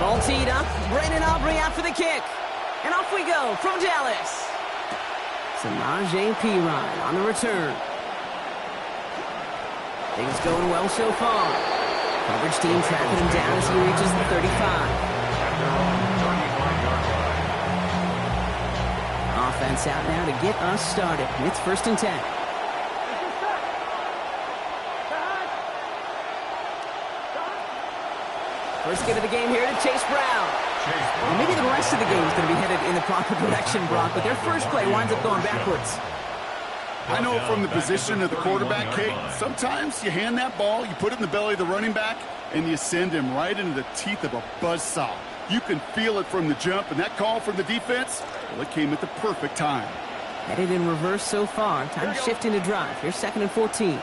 All teed up. Brandon Aubrey out for the kick. And off we go from Dallas. Samaje Perine on the return. Things going well so far. Coverage team tracking him down as he reaches the 35. Offense out now to get us started. It's 1st and 10. First get of the game here to Chase Brown. Well, maybe the rest of the game is going to be headed in the proper direction, Brock, but their first play winds up going backwards. I know from the position of the quarterback, Kate, sometimes you hand that ball, you put it in the belly of the running back, and you send him right into the teeth of a buzzsaw. You can feel it from the jump, and that call from the defense, well, it came at the perfect time. Headed in reverse so far. Time to shift into drive. Here's 2nd and 14.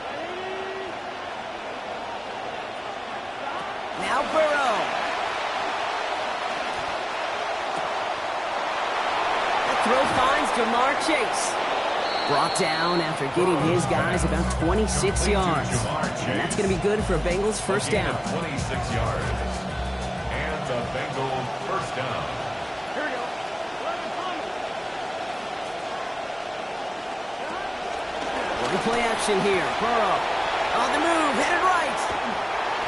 Now Burrow. The throw finds Jamar Chase. Brought down after getting his guys about 26 yards. And that's going to be good for a Bengals first down. 26 yards. And the Bengals first down. Here we go. Play action here. Burrow on the move, headed right.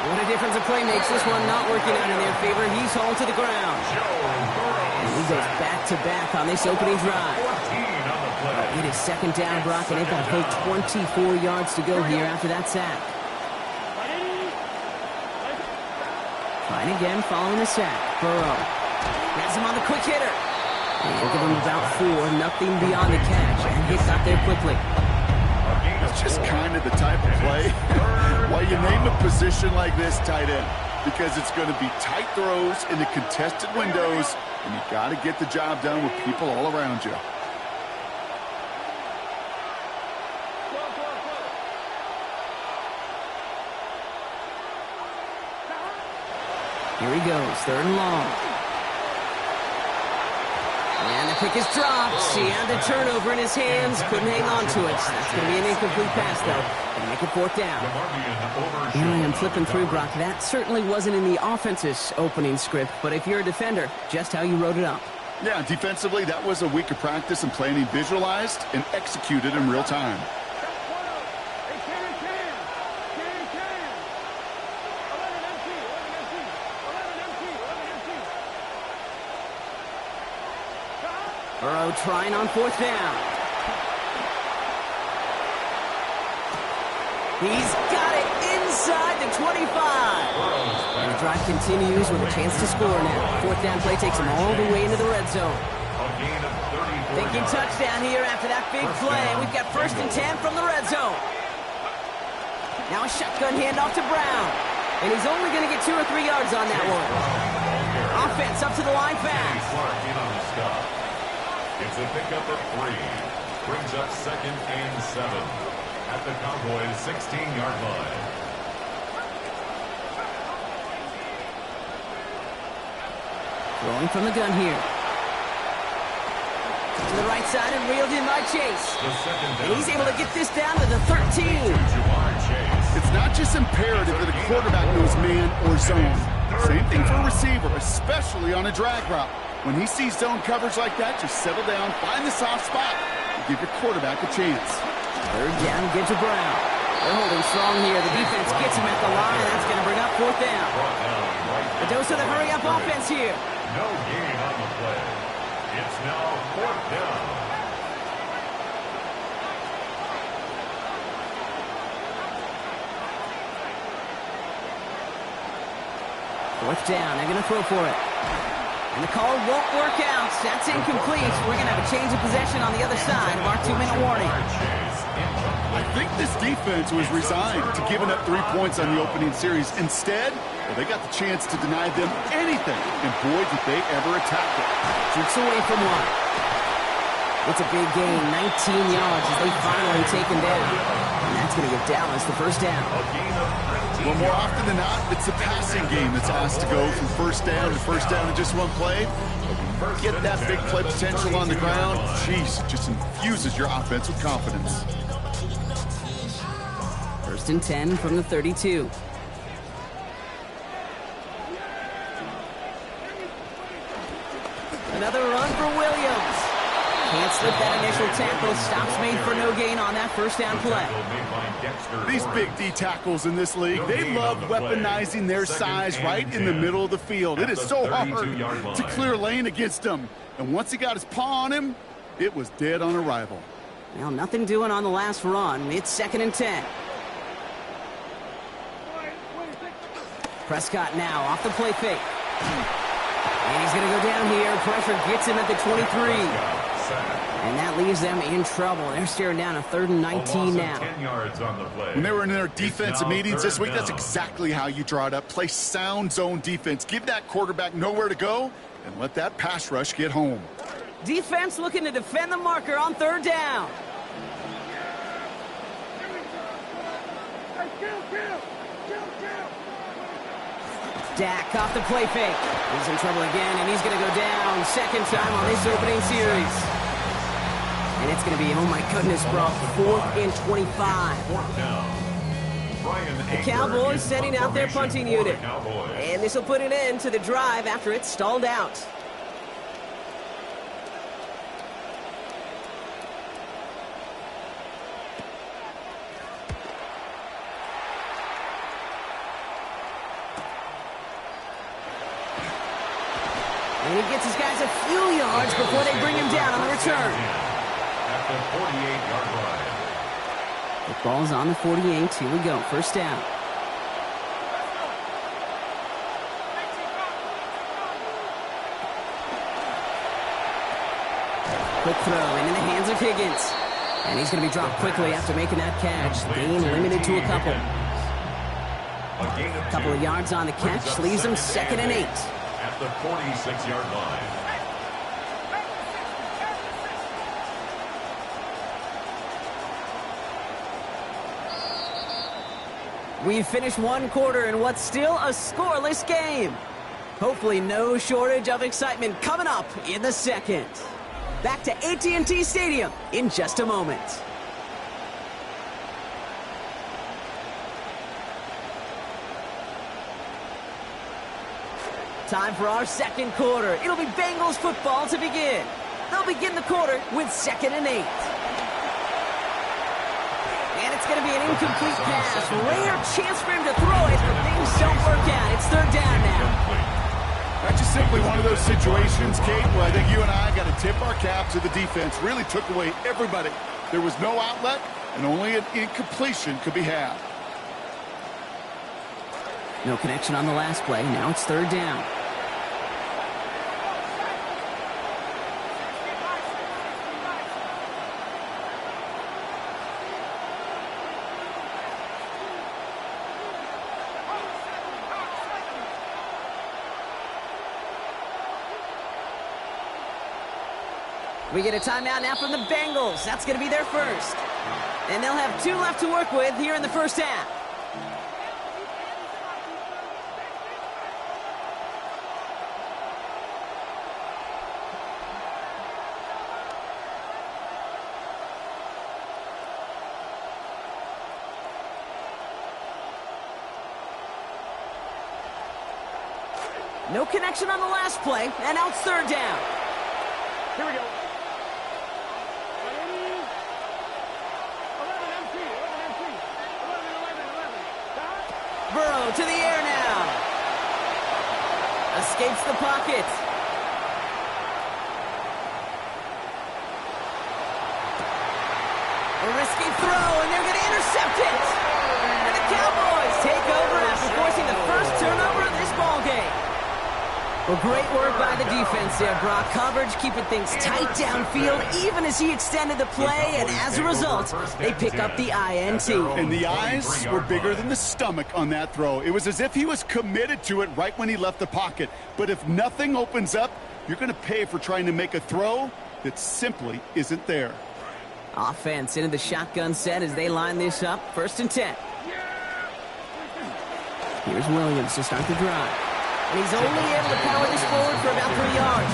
What a difference a play makes. This one not working out in their favor. He's hauled to the ground. And he goes back-to-back on this opening drive. It is 2nd down, Brock, and they've got a full 24 yards to go here after that sack. Trying again following the sack. Burrow has him on the quick hitter. And give him about 4, nothing beyond the catch. And he got there quickly. It's just kind of the type of play why you name a position like this tight end, because it's going to be tight throws in the contested windows, and you got to get the job done with people all around you. Here he goes, 3rd and long. And the pick is dropped. He had the turnover in his hands. Couldn't hang on to it. That's going to be an incomplete pass, though. Going to make it 4th down. Here I am flipping through, Brock. That certainly wasn't in the offense's opening script, but if you're a defender, just how you wrote it up. Yeah, defensively, that was a week of practice and planning visualized and executed in real time. Burrow trying on 4th down. He's got it inside the 25. And the drive continues with a chance to score now. 4th down play takes him all the way into the red zone. Thinking touchdown here after that big play. We've got 1st and 10 from the red zone. Now a shotgun handoff to Brown. And he's only going to get 2 or 3 yards on that one. Offense up to the line fast. It's a pickup of 3. Brings up 2nd and 7 at the Cowboys' 16-yard line. Throwing from the gun here. To the right side and reeled in by Chase. And he's able to get this down to the 13. It's not just imperative that a quarterback knows man or zone. Same thing for a receiver, especially on a drag route. When he sees zone coverage like that, just settle down, find the soft spot, and give your quarterback a chance. 3rd down, get to Brown. They're holding strong here. The defense gets him at the line, and that's going to bring up 4th down. A dose of the hurry-up offense here. No gain on the play. It's now 4th down. Fourth down, they're going to throw for it. And the call won't work out. That's incomplete. We're going to have a change of possession on the other side of our 2-minute warning. I think this defense was resigned to giving up 3 points on the opening series. Instead, well, they got the chance to deny them anything. And boy, did they ever attack it. Jerks away from one. It's a big gain, 19 yards as they finally take him down. And that's going to give Dallas the first down. Well, more often than not, it's the passing game that's asked to go from first down in just one play. Get that big play potential on the ground. Jeez, it just infuses your offense with confidence. 1st and 10 from the 32. Another run for Williams. Can't slip that initial tackle. Stops made for no gain on that first down play. These big D tackles in this league, they love weaponizing their size right in the middle of the field. It is so hard to clear lane against them. And once he got his paw on him, it was dead on arrival. Well, nothing doing on the last run. It's 2nd and 10. Prescott now off the play fake. And he's going to go down here. Pressure gets him at the 23. And that leaves them in trouble. They're staring down a 3rd and 19 now. 10 yards on the play. When they were in their defensive meetings this week, that's exactly how you draw it up. Play sound zone defense. Give that quarterback nowhere to go and let that pass rush get home. Defense looking to defend the marker on 3rd down. Dak off the play fake. He's in trouble again, and he's going to go down 2nd time on this opening series. And it's going to be, oh my goodness, bro, 4th and 25. The Cowboys setting out their punting unit. And this will put an end to the drive after it's stalled out. And he gets his guys a few yards before they bring him down on the return. At the 48-yard line. The ball's on the 48. Here we go. 1st down. Quick throw into the hands of Higgins. And he's going to be dropped quickly after making that catch. Gain limited to a couple. A couple of yards on the catch leaves him 2nd and 8. At the 46-yard line. We've finished 1 quarter in what's still a scoreless game. Hopefully no shortage of excitement coming up in the 2nd. Back to AT&T Stadium in just a moment. Time for our 2nd quarter. It'll be Bengals football to begin. They'll begin the quarter with 2nd and 8. And it's going to be an incomplete pass. Rare chance for him to throw it, but things don't work out. It's 3rd down now. That's just simply one of those situations, Kate, where I think you and I got to tip our cap to the defense. Really took away everybody. There was no outlet, and only an incompletion could be had. No connection on the last play. Now it's 3rd down. We get a timeout now from the Bengals. That's going to be their first. And they'll have 2 left to work with here in the 1st half. No connection on the last play, and now it's 3rd down. Here we go. Burrow to the air now. Escapes the pocket. A risky throw, and they're going to intercept it. And the Cowboys take over after forcing the first turnover of this ballgame. Well, great work by the defense there, Brock. Coverage keeping things tight downfield, even as he extended the play, and as a result, they pick up the INT. And the eyes were bigger than the stomach on that throw. It was as if he was committed to it right when he left the pocket. But if nothing opens up, you're going to pay for trying to make a throw that simply isn't there. Offense into the shotgun set as they line this up. 1st and 10. Here's Williams to start the drive. And he's only able to power this forward for about 3 yards.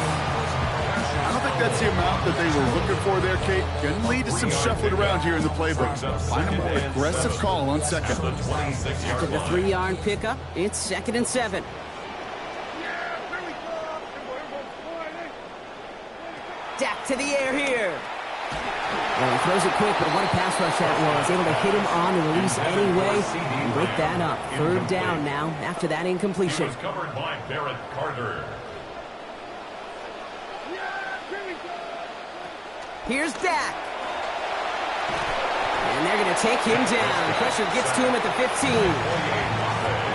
I don't think that's the amount that they were looking for there, Kate. Can lead to some shuffling around here in the playbook. Find a more aggressive call on 2nd. After the 3-yard pickup, it's 2nd and 7. stacked to the air here. Well, he throws it quick, but what a pass rush that was. Able to hit him on the release anyway and break that up. Third down now after that incompletion. He was covered by Barrett Carter. Here's Dak. And they're going to take him down. Pressure gets to him at the 15.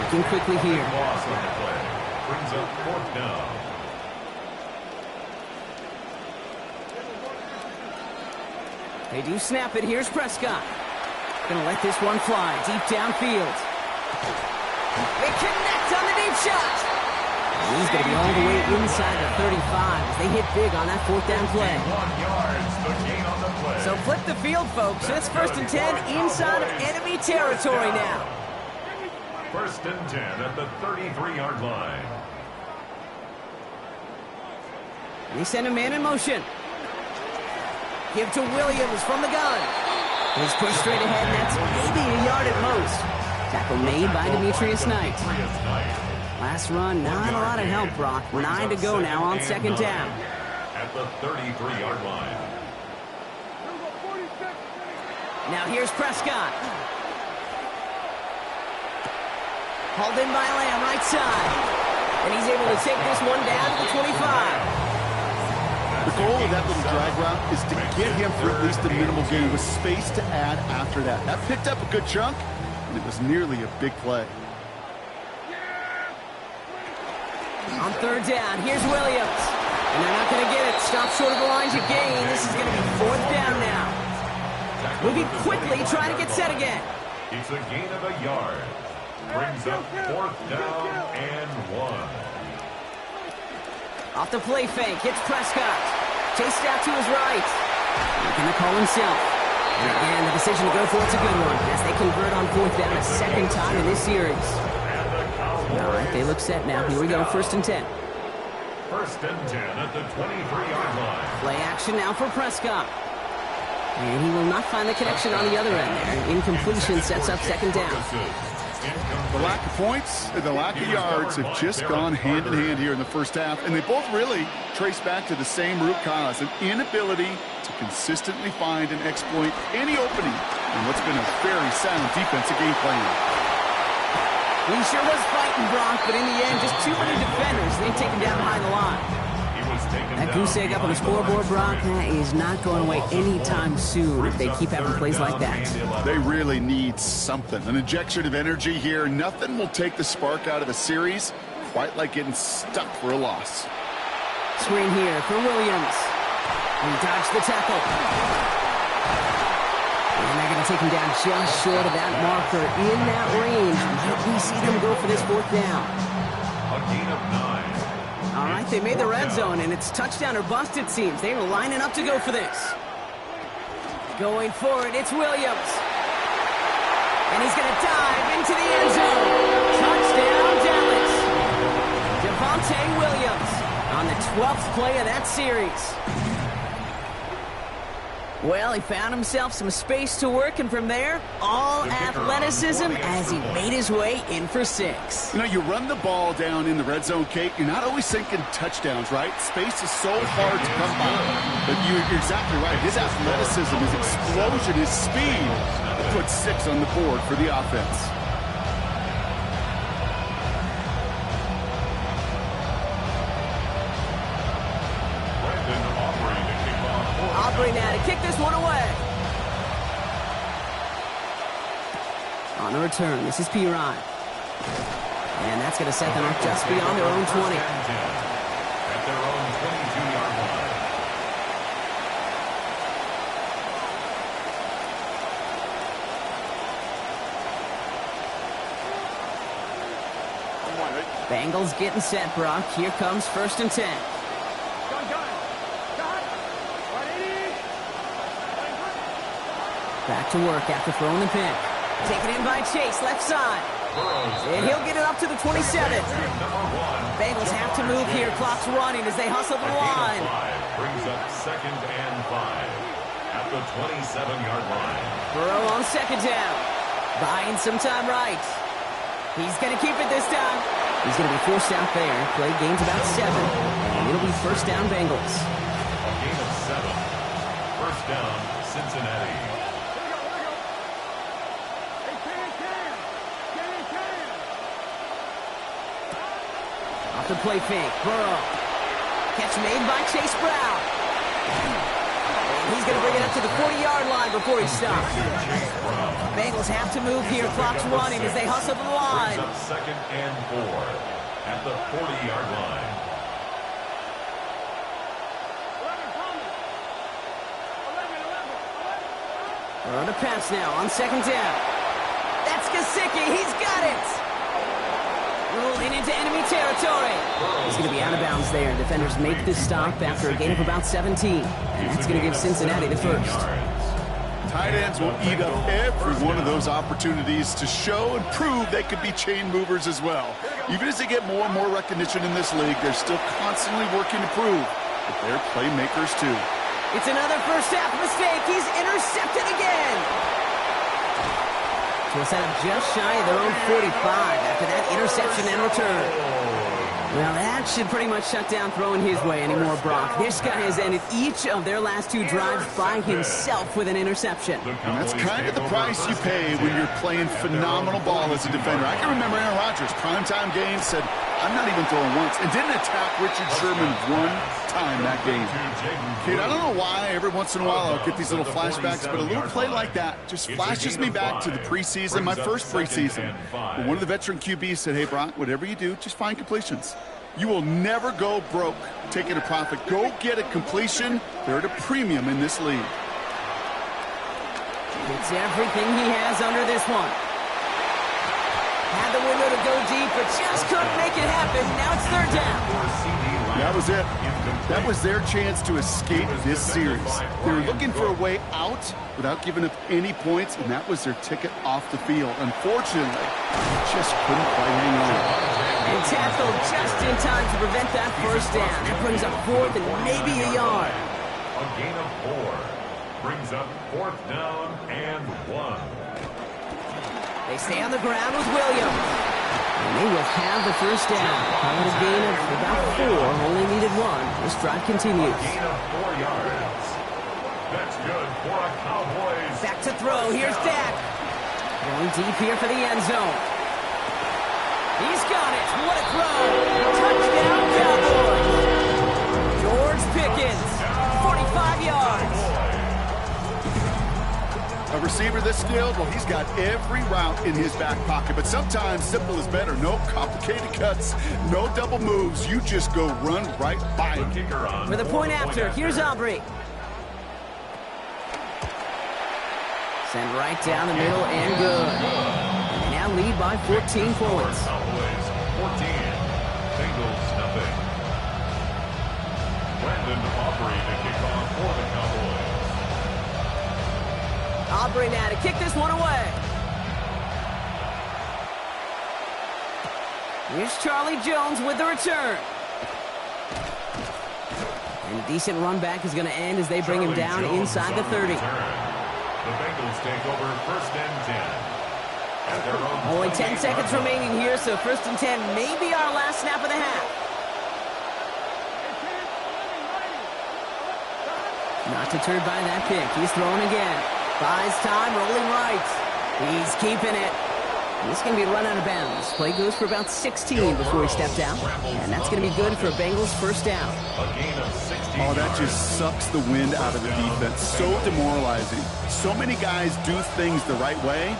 Working quickly here. Loss on the play. Brings up fourth down. They do snap it. Here's Prescott. Gonna let this one fly deep downfield. They connect on the deep shot. And he's gonna be all the way inside the 35 as they hit big on that fourth down play. 1 yard, the gain on the play. So flip the field, folks. It's 1st and 10 inside of enemy territory now. 1st and 10 at the 33-yard line. They send a man in motion. Give to Williams from the gun. He's pushed straight ahead, and that's maybe a yard at most. Tackle made by Demetrius Knight. Last run, not a lot of help, Brock. 9 to go now on 2nd down. At the 33-yard line. Now here's Prescott. Hauled in by Lamb, right side. And he's able to take this one down to the 25. The goal of that little drag route is to get him for at least a minimal gain with space to add after that. That picked up a good chunk, and it was nearly a big play. On 3rd down, here's Williams. And they're not going to get it. Stop short of the lines of gain. This is going to be 4th down now. Moving quickly, trying to get set again. It's a gain of a yard. Brings up 4th down and 1. Off the play fake, hits Prescott. Chased out to his right. Making the call himself. And again, the decision to go for it's a good one as they convert on 4th down a 2nd time in this series. All right, they look set now. Here we go, 1st and 10. 1st and 10 at the 23-yard line. Play action now for Prescott. And he will not find the connection on the other end there. Incompletion sets up 2nd down. The lack of points and the lack of yards have just gone hand in hand here in the first half, and they both really trace back to the same root cause, an inability to consistently find and exploit any opening in what's been a very sound defensive game plan. He sure was fighting, Brock, but in the end, just too many defenders. They take him down behind the line. That goose egg up on the scoreboard, Brock, that is not going away anytime soon if they keep having plays like that. They really need something, an injection of energy here. Nothing will take the spark out of a series quite like getting stuck for a loss. Screen here for Williams. And he dodged the tackle. And they're going to take him down just short of that marker in that range. Might we see them go for this 4th down? A gain of 9. All right, they made the red zone, and it's touchdown or bust, it seems. They were lining up to go for this. Going for it, it's Williams. And he's going to dive into the end zone. Touchdown, Dallas. Javonte Williams on the 12th play of that series. Well, he found himself some space to work, and from there, all athleticism as he made his way in for 6. You know, you run the ball down in the red zone, Kate, you're not always thinking touchdowns, right? Space is so hard to come by. But you're exactly right. His athleticism, his explosion, his speed put 6 on the board for the offense. Aubrey now to kick this one away. On the return, this is Piron. And that's going to set them up just beyond their own 20. At their own 22-yard line. Bengals getting set, Brock. Here comes 1st and 10. Back to work after throwing the pick. Taken in by Chase, left side. And he'll get it up to the 27. Bengals have to move here. Clock's running as they hustle the line. Brings up 2nd and 5 at the 27-yard line. Burrow on 2nd down. Buying some time right. He's going to keep it this time. He's going to be forced out there. Play gains about 7. And it'll be 1st down Bengals. A gain of 7. First down, Cincinnati. Off the play fake, Burrow. Catch made by Chase Brown. And he's going to bring it up to the 40-yard line before he stops. Bengals have to move here. Clock's running as they hustle to the line. Up 2nd and 4 at the 40-yard line. On the pass now on 2nd down. That's Gesicki. He's got it. Rolling into enemy territory. He's going to be out of bounds there. Defenders make this stop after a gain of about 17. And that's going to give Cincinnati the first. Tight ends will eat up every one of those opportunities to show and prove they could be chain movers as well. Even as they get more and more recognition in this league, they're still constantly working to prove that they're playmakers too. It's another first half mistake. He's intercepted again. So a setup just shy of their own 45 after that interception and return. Well, that should pretty much shut down throwing his way anymore, Brock. This guy has ended each of their last 2 drives by himself with an interception. And that's kind of the price you pay when you're playing phenomenal ball as a defender. I can remember Aaron Rodgers, primetime game, said, I'm not even throwing once, and didn't attack Richard Sherman one time that game. Kid, I don't know why every once in a while I'll get these little flashbacks, but a little play like that just flashes me back to the preseason, my first preseason. But one of the veteran QBs said, hey, Brock, whatever you do, just find completions. You will never go broke taking a profit. Go get a completion. They're at a premium in this league. It's everything he has under this one. Had the window to go deep, but just couldn't make it happen. Now it's 3rd down. That was it. That was their chance to escape this series. They were looking for a way out without giving up any points, and that was their ticket off the field. Unfortunately, just couldn't quite hang on. And tackled just in time to prevent that first down. That brings up 4th and maybe a yard. A gain of 4 brings up 4th down and 1. They stay on the ground with Williams. And they will have the first down. Call it a gain of about 4. Only needed 1. This drive continues. A gain of 4 yards. That's good for a Cowboys. Back to throw. Here's Dak. Going deep here for the end zone. He's got it. What a throw. Touchdown, Cowboys. George Pickens, 45 yards. A receiver this skilled, well, he's got every route in his back pocket. But sometimes simple is better. No complicated cuts, no double moves. You just go run right by him. For the point after, here's Aubrey. Send right down the middle and good. Now lead by 14 points. Cowboys 14. Bengals nothing. Brandon Aubrey to kick off for the Cowboys. Aubrey now to kick this one away. Here's Charlie Jones with the return. And a decent run back is going to end as they bring him down inside the 30. The Bengals take over 1st and 10. Only 10 seconds remaining here, so 1st and 10 may be our last snap of the half. Not deterred by that pick. He's throwing again. Buys time, rolling right. He's keeping it. This is going to be run out of bounds. Play goes for about 16 before he stepped out. And that's going to be good for Bengals first down. Oh, that just sucks the wind out of the defense. So demoralizing. So many guys do things the right way,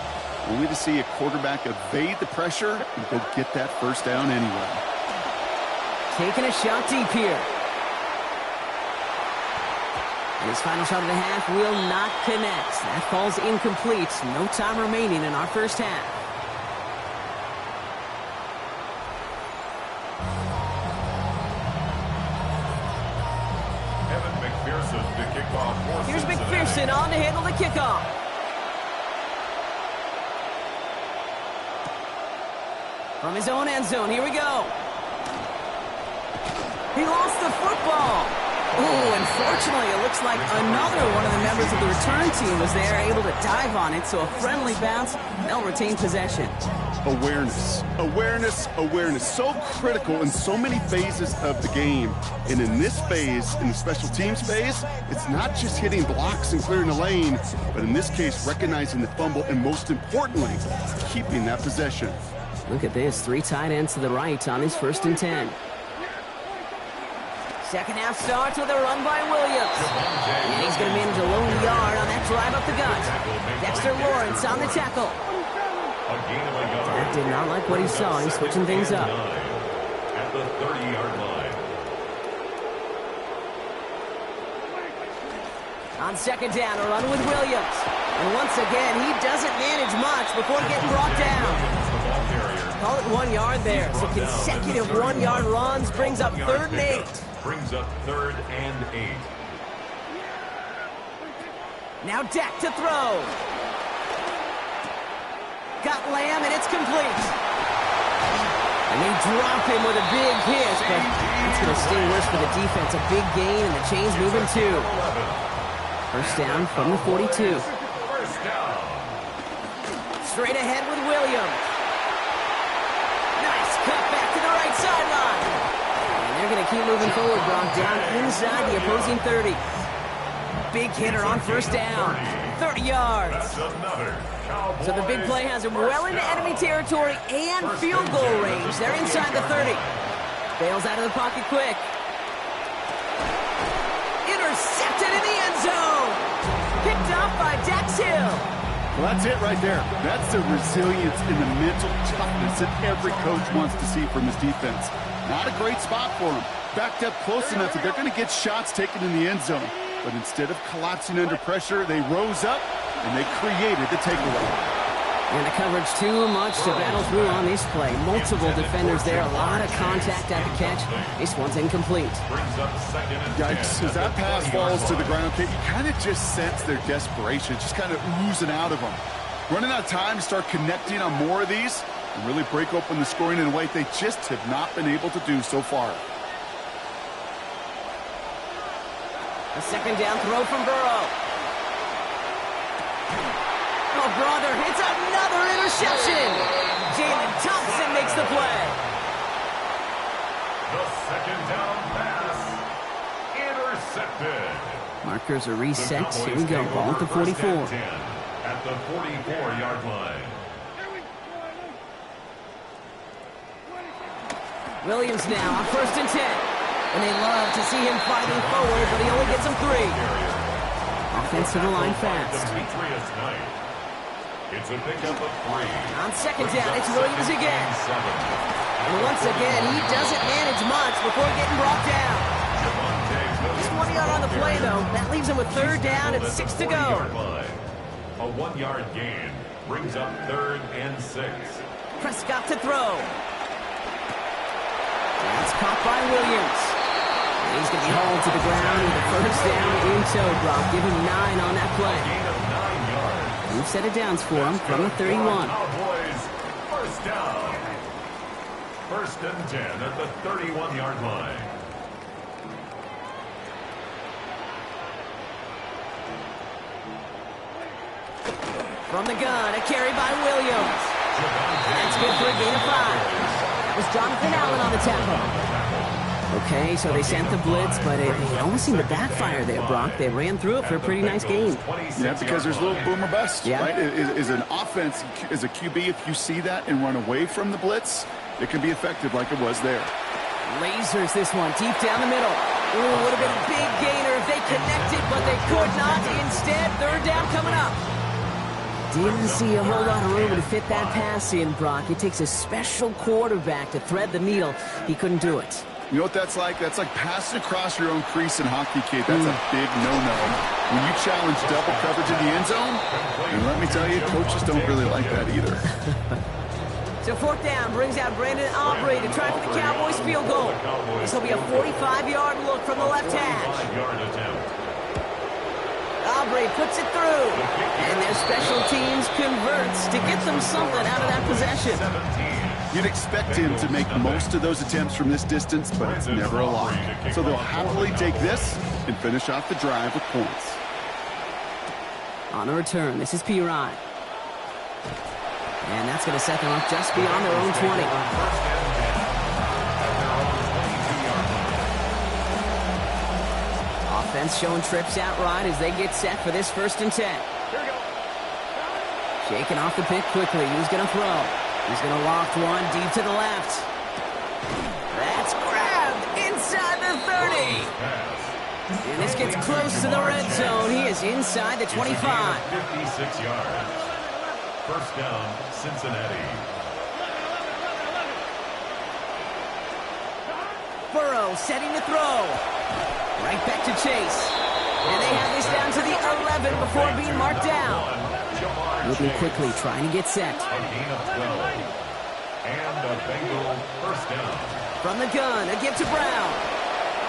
only to see a quarterback evade the pressure and go get that first down anyway. Taking a shot deep here. His final shot of the half will not connect. That falls incomplete. No time remaining in our first half. To kick off. Here's McPherson on to handle the kickoff. From his own end zone, here we go. He lost the football. Oh, unfortunately, it looks like another one of the members of the return team was there, able to dive on it, so a friendly bounce, they'll retain possession. Awareness, awareness, awareness. So critical in so many phases of the game. And in this phase, in the special teams phase, it's not just hitting blocks and clearing the lane, but in this case, recognizing the fumble and most importantly, keeping that possession. Look at this, 3 tight ends to the right on his 1st and 10. Second half starts with a run by Williams. And he's going to manage a lone yard on that drive up the gut. Dexter Lawrence on the tackle. That did not like what he saw. He's switching things up. At the 30-yard line. On second down, a run with Williams. And once again, he doesn't manage much before getting brought down. Call it 1 yard there. So consecutive 1-yard runs brings up 3rd and 8. Brings up 3rd and 8. Now Dak to throw. Got Lamb, and it's complete. And they drop him with a big hit, but it's going to stay worse for the defense. A big gain, and the chain's moving too. 1st down from the 42. 1st down. Straight ahead with Williams. Nice cut back to the right sideline. And they're going to keep moving forward, Brock, down inside the opposing 30. Big hitter on 1st down. 30 yards. That's another. So the big play has him well into enemy territory and field goal range. They're inside the 30. Bails out of the pocket quick. Intercepted in the end zone. Picked off by Dax Hill. Well, that's it right there. That's the resilience and the mental toughness that every coach wants to see from his defense. Not a great spot for him. Backed up close enough that they're going to get shots taken in the end zone. But instead of collapsing under pressure, they rose up and they created the takeaway. And the coverage too much to battle through on this play. Multiple defenders there, a lot of contact at the catch. This one's incomplete. Yikes, as that pass falls to the ground, you kind of just sense their desperation, just kind of oozing out of them. Running out of time to start connecting on more of these and really break open the scoring in a way they just have not been able to do so far. A second down throw from Burrow. Oh, brother, it's another interception. Jalen Thompson makes the play. The 2nd down pass. Intercepted. Markers are reset. Here we go. Ball at the 44. At the 44-yard line. Williams now on 1st and 10. And they love to see him fighting forward, but he only gets him 3. Offensive line fast. It's a pickup of 3. On second down, it's Williams again. And once again, he doesn't manage much before getting brought down. Just 1 yard on the play, though. That leaves him with 3rd down and 6 to go. A 1-yard gain brings up 3rd and 6. Prescott to throw. That's caught by Williams. And he's going to be hauled to the ground with a 1st down in tow, Brock. Give him 9 on that play. New set of downs for him from the 31. Cowboys, 1st down. 1st and 10 at the 31-yard line. From the gun, a carry by Williams. That's good for a gain of 5. That was Jonathan Allen on the tackle. Okay, so they sent the blitz, but it almost seemed to backfire there, Brock. They ran through it for a pretty nice gain. Yeah, because there's a little boom or bust, yeah. Right? Is an offense, as a QB, if you see that and run away from the blitz, it can be effective like it was there. Lasers this one, deep down the middle. Ooh, would have been a big gainer if they connected, but they could not. Instead, 3rd down coming up. Didn't see a whole lot of room to fit that pass in, Brock. It takes a special quarterback to thread the needle. He couldn't do it. You know what that's like? That's like passing across your own crease in hockey, kid. That's a big no-no. When you challenge double coverage in the end zone, and let me tell you, coaches don't really like that either. So 4th down brings out Brandon Aubrey to try for the Cowboys field goal. This will be a 45-yard look from the left hash. Aubrey puts it through, and their special teams converts to get them something out of that possession. You'd expect him to make most of those attempts from this distance, but it's never a lock. So they'll happily take this and finish off the drive with points. On the return, this is P-Rod. And that's going to set them up just beyond their own 20. Offense showing trips out right as they get set for this 1st and 10. Shaking off the pick quickly. He's going to throw. He's going to loft one deep to the left. That's grabbed inside the 30. And this gets close to the red zone. He is inside the 25. 56 yards. First down, Cincinnati. Burrow setting to throw. Right back to Chase. And they have this down to the 11 before being marked down. Moving quickly, trying to get set. A gain of 12. And a Bengal first down. From the gun, a give to Brown.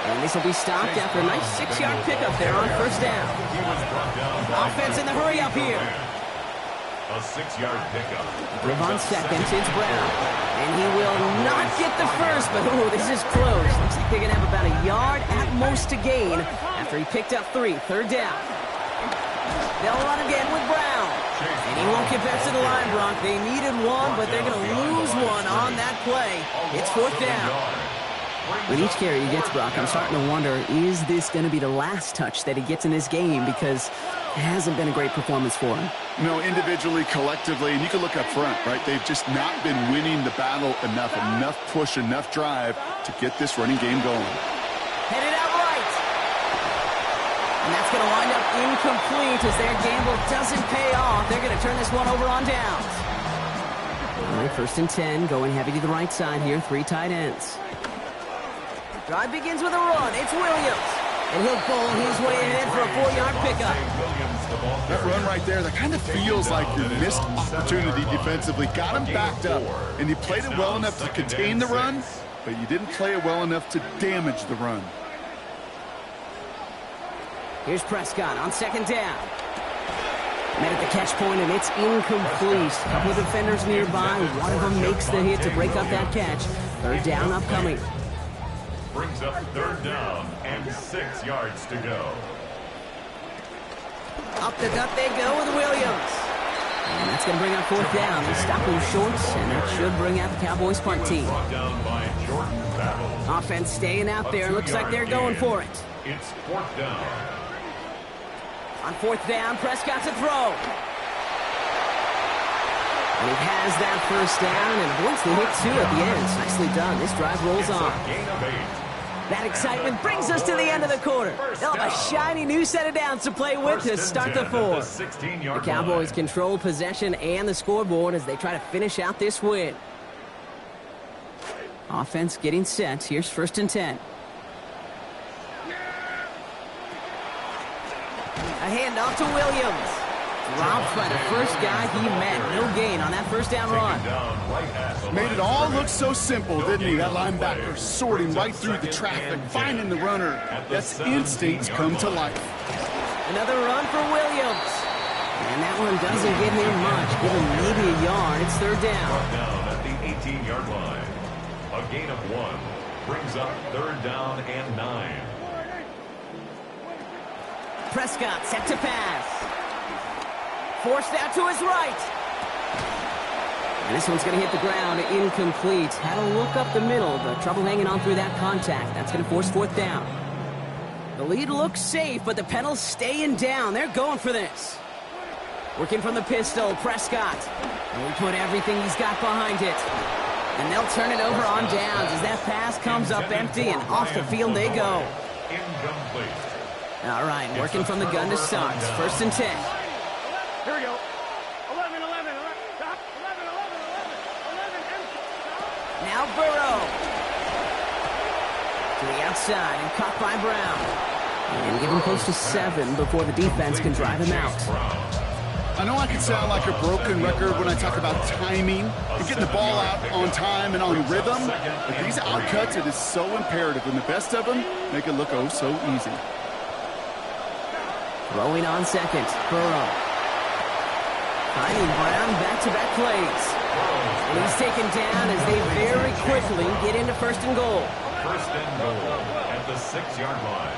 And this will be stopped after a nice 6-yard pickup there on 1st down. He was brought down. Offense in the hurry up here. A 6-yard pickup. Give on 2nd, it's Brown. And he will not get the first, but ooh, this is close. Looks like they're going to have about a yard at most to gain after he picked up 3. 3rd down. They'll run again with Brown. And he won't get back to the line, Brock. They needed one, but they're going to lose one on that play. It's 4th down. With each carry he gets, Brock, I'm starting to wonder, is this going to be the last touch that he gets in this game? Because it hasn't been a great performance for him. No, individually, collectively, and you can look up front, right? They've just not been winning the battle enough push, enough drive to get this running game going. Headed out right. And that's going to wind up incomplete as their gamble doesn't pay off. They're going to turn this one over on downs. All right, 1st and 10, going heavy to the right side here, 3 tight ends. Drive begins with a run. It's Williams. And he'll bowl his way ahead for a 4-yard pickup. That run right there, that kind of feels like your missed opportunity defensively. Got him backed up, and you played it well enough to contain the run, but you didn't play it well enough to damage the run. Here's Prescott on 2nd down. Met at the catch point, and it's incomplete. A couple of defenders nearby. One of them makes the hit to break up that catch. 3rd down upcoming. Brings up 3rd down and 6 yards to go. Up the gut they go with Williams. And that's going to bring up 4th down. They stop him short, and that should bring out the Cowboys punt team. Brought down by Jordan Battle. Offense staying out there. Looks like they're going for it. It's 4th down. On 4th down, Prescott to throw. And he has that 1st down and avoids the hit, too, at the end. Nicely done. This drive rolls on. Gain of 8. That excitement brings us to the end of the quarter. They'll have a shiny new set of downs to play with to start the 4th. The Cowboys control possession and the scoreboard as they try to finish out this win. Offense getting set. Here's 1st and 10. A handoff to Williams. Dropped by the first guy he met. No gain on that 1st down run. Made it all look so simple, didn't he? That linebacker sorting right through the traffic, finding the runner. That's instincts come to life. Another run for Williams. And that one doesn't get him much. Give him maybe a yard. It's 3rd down. Down at the 18-yard line. A gain of 1 brings up 3rd down and 9. Prescott set to pass. Forced out to his right. And this one's going to hit the ground incomplete. Had a look up the middle, but trouble hanging on through that contact. That's going to force 4th down. The lead looks safe, but the pedal's staying down. They're going for this. Working from the pistol, Prescott. And we put everything he's got behind it. And they'll turn it over on downs as that pass comes up empty and off the field they go. Incomplete. All right, working from the gun to start. 1st and 10. Here we go. 11. Now Burrow. To the outside and caught by Brown. And give him close to 7 before the defense can drive him out. I know I can sound like a broken record when I talk about timing and getting the ball out on time and on rhythm, but these outcuts, it is so imperative, and the best of them make it look oh so easy. Throwing on 2nd, Burrow. Finding Brown back-to-back plays. And he's taken down as they very quickly get into first and goal. First and goal at the 6-yard line.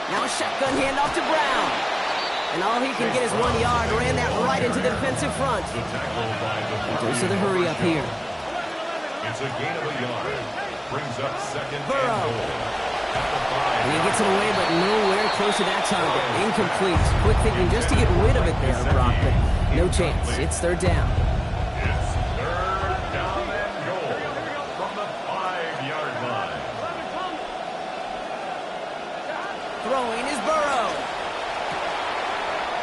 Now a shotgun handoff to Brown. And all he can get is 1 yard. Ran that right into the defensive front. The tackle by the Goes to the hurry up here. It's a gain of a yard. Brings up second and Burrow. goal. At the 5. And he gets it away, but nowhere close to that target. Incomplete. Quick thinking just to get rid of it there, Brock, but no chance. It's third down. It's third down and goal from the 5-yard line. Throwing is Burrow.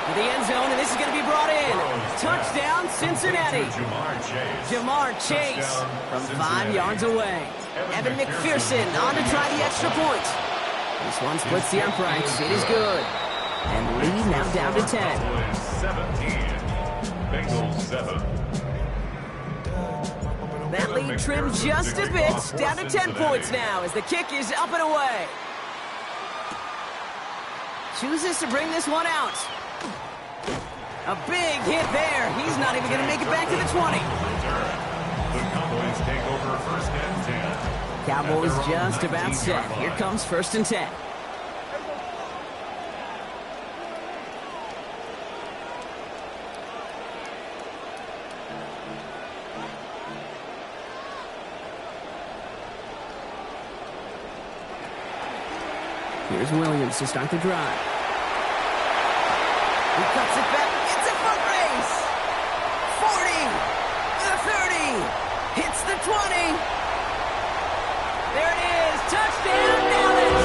To the end zone, and this is going to be brought in. Touchdown, Cincinnati. Jamar Chase from 5 yards away. Evan McPherson on to try the extra point. This one splits the uprights. It is good. And lead now down to 10. 17. Bengals 7. That lead trimmed just a bit. Down to 10 points now as the kick is up and away. Chooses to bring this one out. A big hit there. He's not even going to make it back to the 20. The Cowboys take over first and 10. Cowboys just about set. Here comes first and 10. Here's Williams to start the drive. He cuts it back. It's a foot race. 40. The 30. Hits the 20. There it is. Touchdown, Dallas.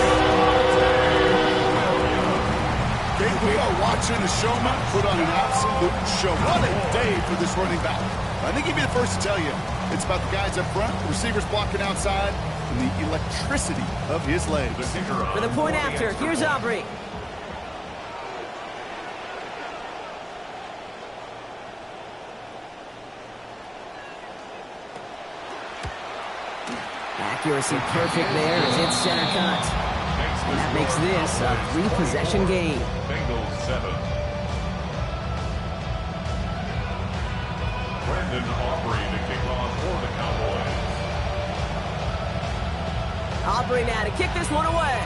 We are watching a showman put on an absolute show. What a day for this running back. I think he'd be the first to tell you. It's about the guys up front, the receivers blocking outside, and the electricity of his legs. For the point after, here's Aubrey. Accuracy perfect there as it's center cut. And that makes this a 3-possession game. Bengals 7. Brandon Aubrey to kick off for the Cowboys. Aubrey now to kick this one away.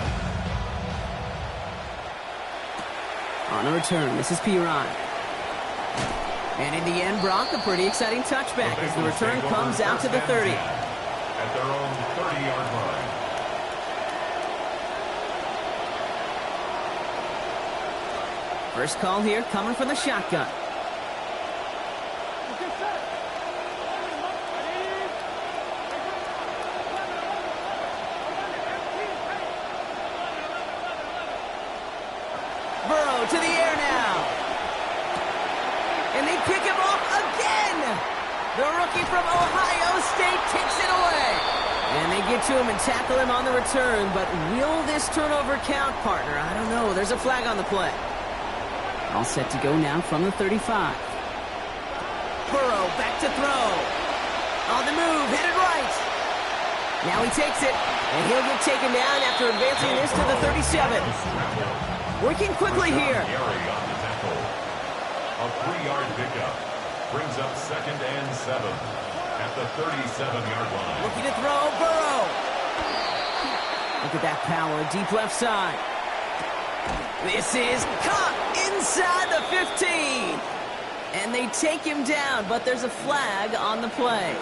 On the return, this is Piron. And in the end, Brock, a pretty exciting touchback as the return comes out to the 30. At their own 30-yard line. First call here coming from the shotgun. Burrow to the air now. And they pick him off again. The rookie from Ohio State takes it away. And they get to him and tackle him on the return. But will this turnover count, partner? I don't know. There's a flag on the play. All set to go now from the 35. Burrow back to throw. On the move, hit it right. Now he takes it, and he'll get taken down after advancing this to the 37. Working quickly here. A 3-yard pickup brings up second and 7 at the 37-yard line. Looking to throw, Burrow. Look at that power, deep left side. This is caught inside the 15. And they take him down, but there's a flag on the play.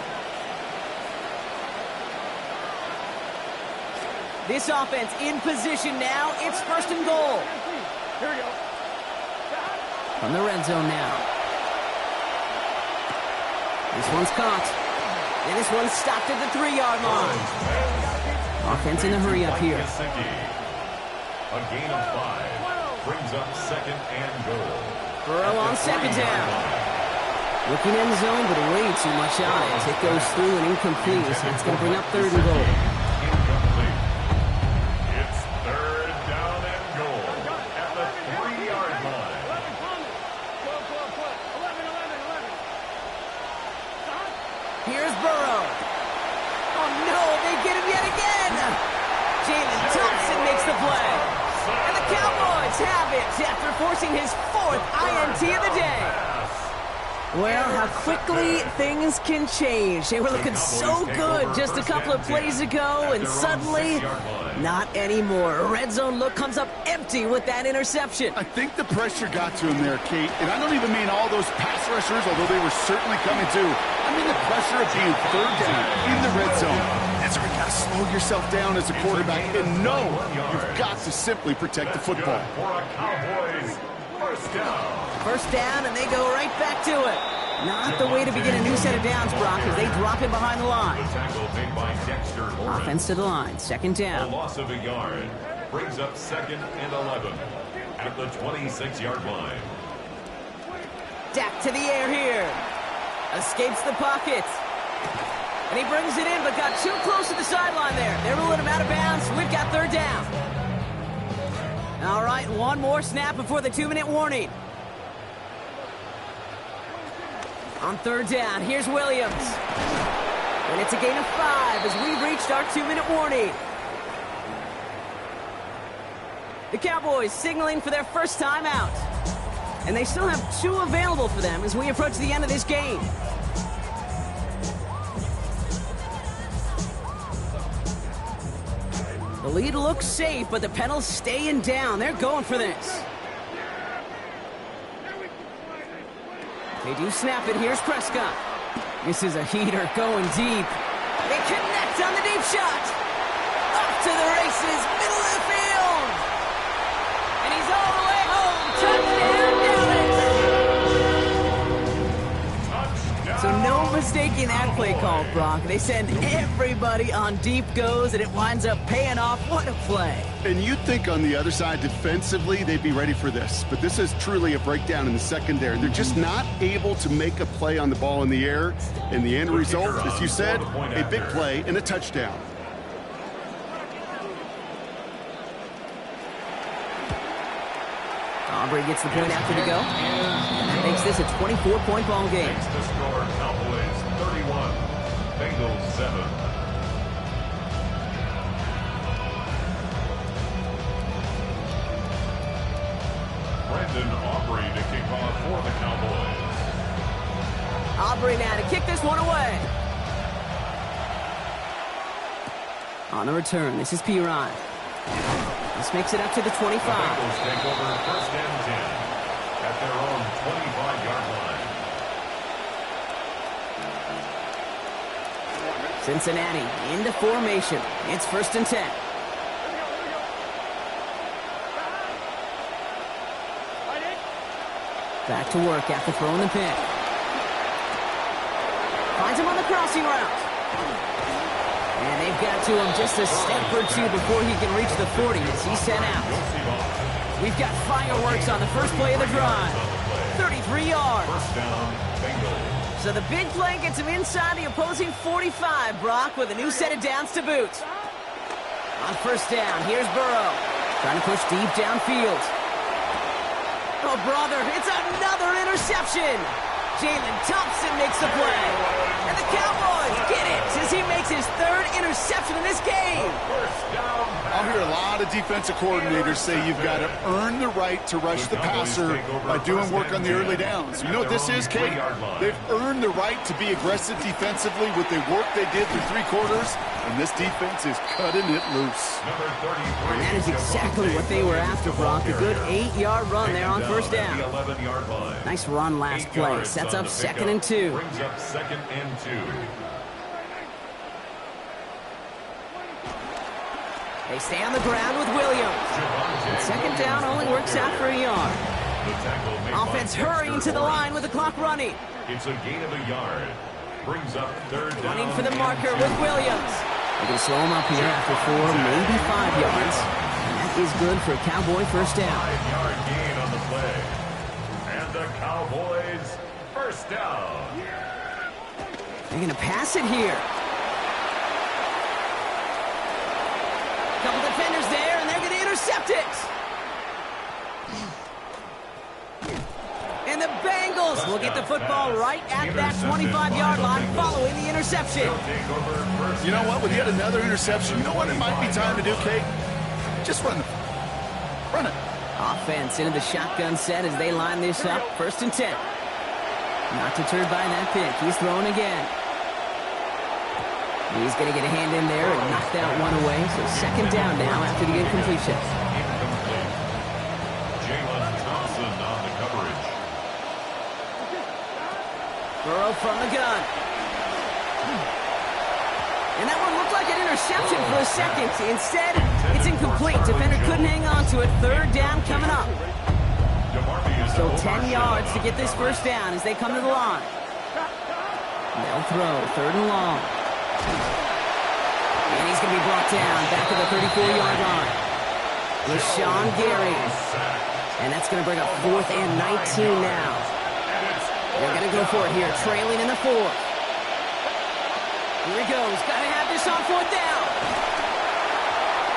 This offense in position now. It's first and goal. Here we go. From the red zone now. This one's caught. And this one's stopped at the 3-yard line. Offense in the hurry up here. A gain of 5 brings up second and goal. Burrow on second down. Looking end zone, but way too much on it. It goes through and incomplete. So that's going to bring up third and goal. Incomplete. It's third down and goal at the 3-yard line. 11. Here's Burrow. Oh no, they get him yet again. Jalen Thompson makes the play. And the Cowboys Cowboys have it after forcing his 4th INT of the day. Well, how quickly things can change. They were looking so good just a couple of plays ago, and suddenly, not anymore. A red zone look comes up empty with that interception. I think the pressure got to him there, Kate. And I don't even mean all those pass rushers, although they were certainly coming too. I mean the pressure of being 3rd down in the red zone. That's where you got to slow yourself down as a quarterback and know you've got to simply protect the football. First down, and they go right back to it. Not the way to begin a new set of downs, Brock, as they drop him behind the line. Offense to the line, 2nd down. A loss of a yard brings up 2nd and 11 at the 26-yard line. Dak to the air here. Escapes the pocket. And he brings it in, but got too close to the sideline there. They're ruling him out of bounds. We've got 3rd down. All right, one more snap before the 2-minute warning. On 3rd down, here's Williams. And it's a gain of 5 as we've reached our 2-minute warning. The Cowboys signaling for their first time out. And they still have 2 available for them as we approach the end of this game. The lead looks safe, but the pedals staying down. They're going for this. They do snap it. Here's Prescott. This is a heater going deep. They connect on the deep shot. Off to the races, middle of the field. And he's all the way home. Touchdown, Dallas. So no mistaking that play call, Brock. They send everybody on deep goes, and it winds up paying off. What a play. And you'd think on the other side, defensively, they'd be ready for this. But this is truly a breakdown in the secondary. They're just not able to make a play on the ball in the air. And the end result, as you said, a big play and a touchdown. Aubrey gets the point after to go. And that makes this a 24-point ball game. Makes the score Cowboys 31, Bengals 7. Brandon Aubrey to kick off for the Cowboys. Aubrey now to kick this one away. On the return, this is Piron. This makes it up to the 25. The Bengals take over 1st and 10 at their own 25-yard line. Cincinnati into formation. It's 1st and 10. Back to work after throwing the pick. Finds him on the crossing route. And they've got to him just a step or 2 before he can reach the 40 as he's sent out. We've got fireworks on the first play of the drive. 33 yards. First down, Bengals. So the big play gets him inside the opposing 45, Brock, with a new set of downs to boot. On 1st down, here's Burrow. Trying to push deep downfield. Oh, brother, it's another interception. Jalen Thompson makes the play. And the Cowboys get it as he makes his 3rd interception in this game. I'll hear a lot of defensive coordinators say you've got to earn the right to rush the passer by doing work on the early downs. You know what this is, Kate? They've earned the right to be aggressive defensively with the work they did through 3 quarters, and this defense is cutting it loose. And that is exactly what they were after, Brock. A good 8-yard run there on 1st down. Nice run last play. Sets up 2nd and 2. Brings up 2nd and 2. They stay on the ground with Williams. And 2nd down only works out for a yard. Offense hurrying to the line with the clock running. It's a gain of a yard. Brings up 3rd down. Running for the marker with Williams. They can slow him up here after 4, maybe 5 yards. And that is good for a Cowboy 1st down. 5-yard gain on the play. And the Cowboys 1st down. They're going to pass it here. Couple defenders there, and they're going to intercept it. And the Bengals will get the football right at that 25-yard line following the interception. You know what? With yet another interception, you know what it might be time to do, Kate? Just run it. Offense into the shotgun set as they line this up. 1st and 10. Not deterred by that pick. He's throwing again. He's going to get a hand in there and knock that one away. So 2nd down now after the incompletion. Jalen Thompson on the coverage. Burrow from the gun. And that one looked like an interception for a second. Instead, it's incomplete. Defender couldn't hang on to it. 3rd down coming up. So 10 yards to get this 1st down as they come to the line. They'll throw. 3rd and long. And he's going to be brought down back to the 34-yard line. Rashawn Gary. And that's going to bring up 4th and 19 now. They're going to go for it here, trailing in the 4th. Here he goes. Got to have this on 4th down.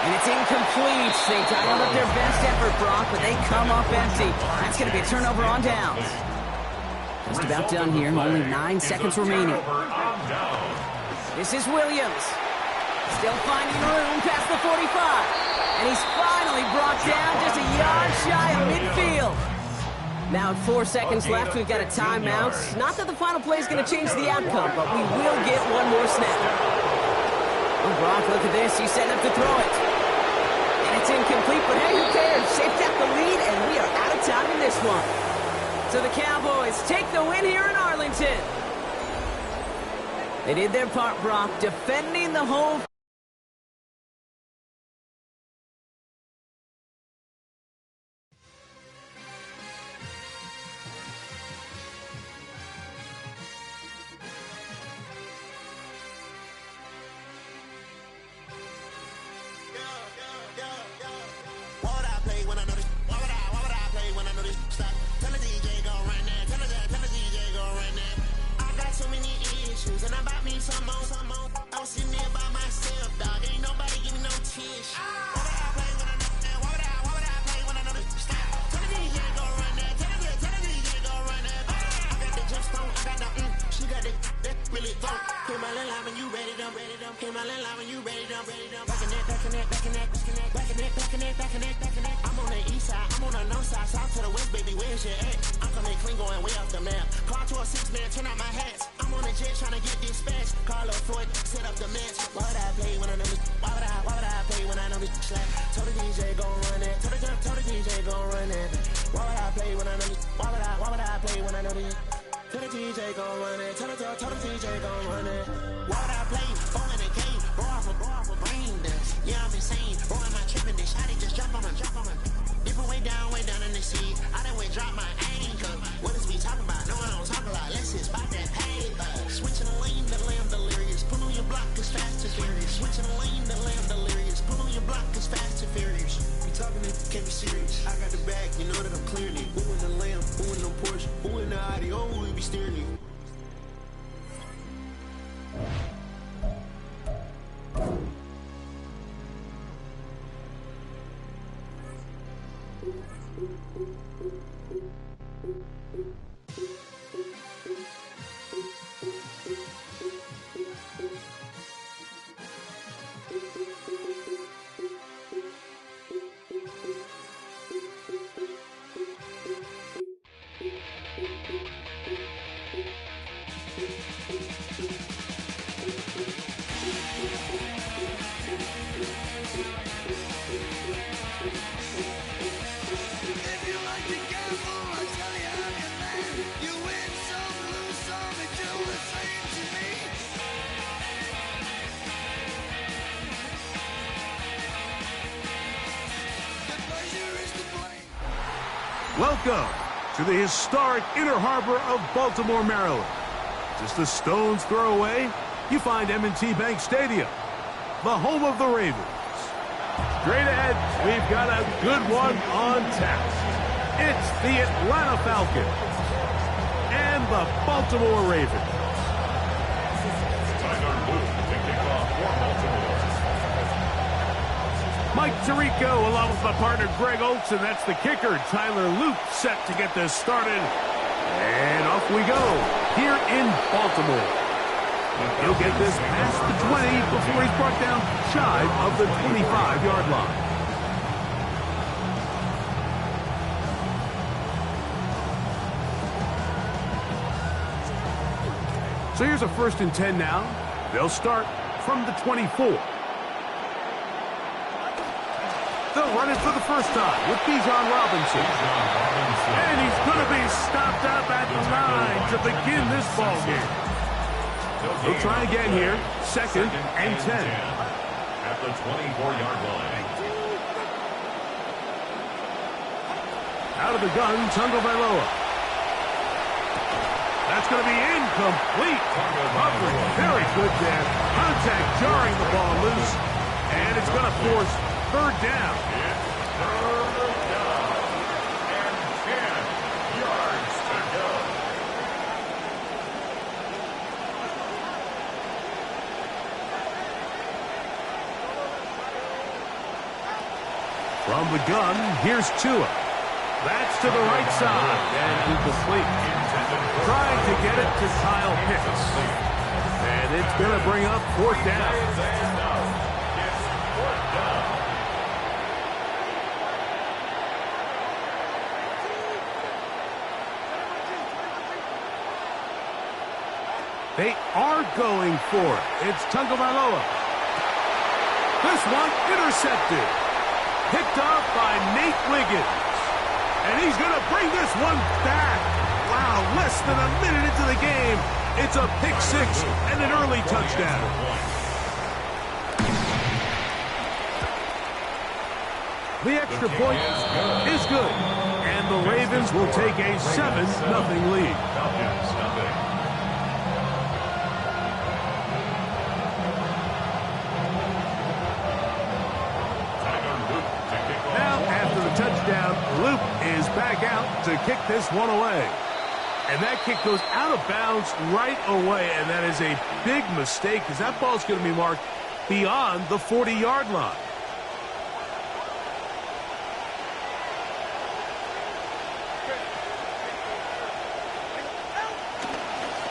And it's incomplete. They dialed up their best effort, Brock, but they come up empty. That's going to be a turnover on downs. Just about done here. Only 9 seconds remaining. This is Williams. Still finding room past the 45. And he's finally brought down just a yard shy of midfield. Now at 4 seconds left, we've got a timeout. Not that the final play is going to change the outcome, but we will get one more snap. Oh, Brock, look at this. He's setting up to throw it. And it's incomplete, but hey, who cares? They've got the lead, and we are out of time in this one. So the Cowboys take the win here in Arlington. They did their part, Brock, defending the whole... I'm on the east side, I'm on the north side, south to the west, baby, where's your at? I'm coming clean, going way off the map. Call to a 6-man, turn out my hats. I'm on a jet trying to get dispatched. Carlo Floyd, set up the match. Why would I play when I know this? Why would I play when I know this slap? Told the DJ gon' run that. Told the DJ gon' run that. Why would I play when I know this? Why would I play when I know this? Tell the DJ gon' run it. Tell the DJ gon' run it. Why would I play? Ball in the game. Roll off a brain dance. Yeah, I'm insane. Rolling my trip and they shot it. Just drop on him. Different way down in the sea. I done way drop my anchor. What is we talking about? No, I don't talk a lot. Let's just spot that paper. Switching the lane, the lamb delirious. Put on your block, cause fast and furious. Switching the lane, the lamb delirious. Put on your block, cause fast and furious. We talking it, can't be serious. I got the bag, you know that I'm clearing it. Who in the lamb, who in the Porsche, who in the Audi, oh, we be steering it. Welcome to the historic Inner Harbor of Baltimore, Maryland. Just a stone's throw away, you find M&T Bank Stadium, the home of the Ravens. Straight ahead, we've got a good one on tap. It's the Atlanta Falcons and the Baltimore Ravens. Tyler Luke to kick off for Baltimore. Mike Tirico along with my partner Greg Oates, and that's the kicker, Tyler Luke, set to get this started. And off we go here in Baltimore. He'll get this past the 20 before he's brought down shy of the 25-yard line. So here's a 1st and 10 now. They'll start from the 24. They'll run it for the first time with Bijan Robinson. And he's going to be stopped up at the line to begin this ball game. They'll try again here. 2nd and 10. At the 24-yard line. Out of the gun, Tagovailoa. That's going to be incomplete. Coverage very good there. Contact jarring the ball loose. And it's going to force 3rd down. Third down. And 10 yards to go. From the gun, here's Tua. That's to the right side and incomplete. Trying to get it to Kyle Pitts. And it's going to bring up 4th down. It's 4th down. They are going for it. It's Tagovailoa. This one intercepted. Picked up by Nate Wiggins. And he's going to bring this one back. Wow, less than a minute into the game. It's a pick 6 and an early touchdown. The extra point is good. And the Ravens will take a 7-0 lead. Falcons, nothing. Touchdown. Luke is back out to kick this one away. And that kick goes out of bounds right away, and that is a big mistake because that ball's going to be marked beyond the 40-yard line.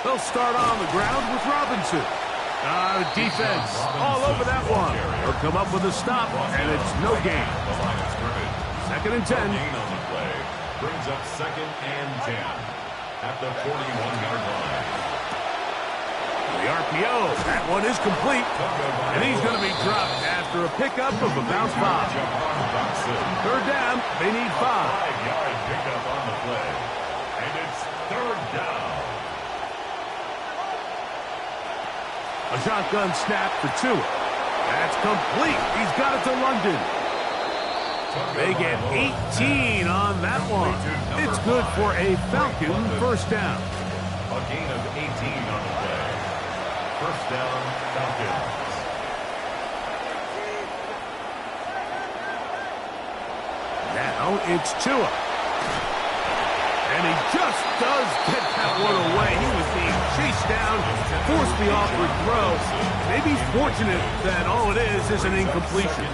They'll start on the ground with Robinson. Defense all over that one. They'll come up with a stop, and it's no gain. 2nd and 10. Gain on the play brings up 2nd and 10 at the 41-yard line. The RPO, that one is complete, and he's going to be dropped after a pickup of about 5. 3rd down, they need 5. 5-yard pickup on the play, and it's 3rd down. A shotgun snap for Tua. That's complete. He's got it to London. They get 18 on that one. It's good for a Falcon 1st down. A gain of 18 on the play. 1st down, Falcons. Now it's Tua. And he just does get that one away. He was being chased down, forced the awkward throw. Maybe he's fortunate that all it is an incompletion.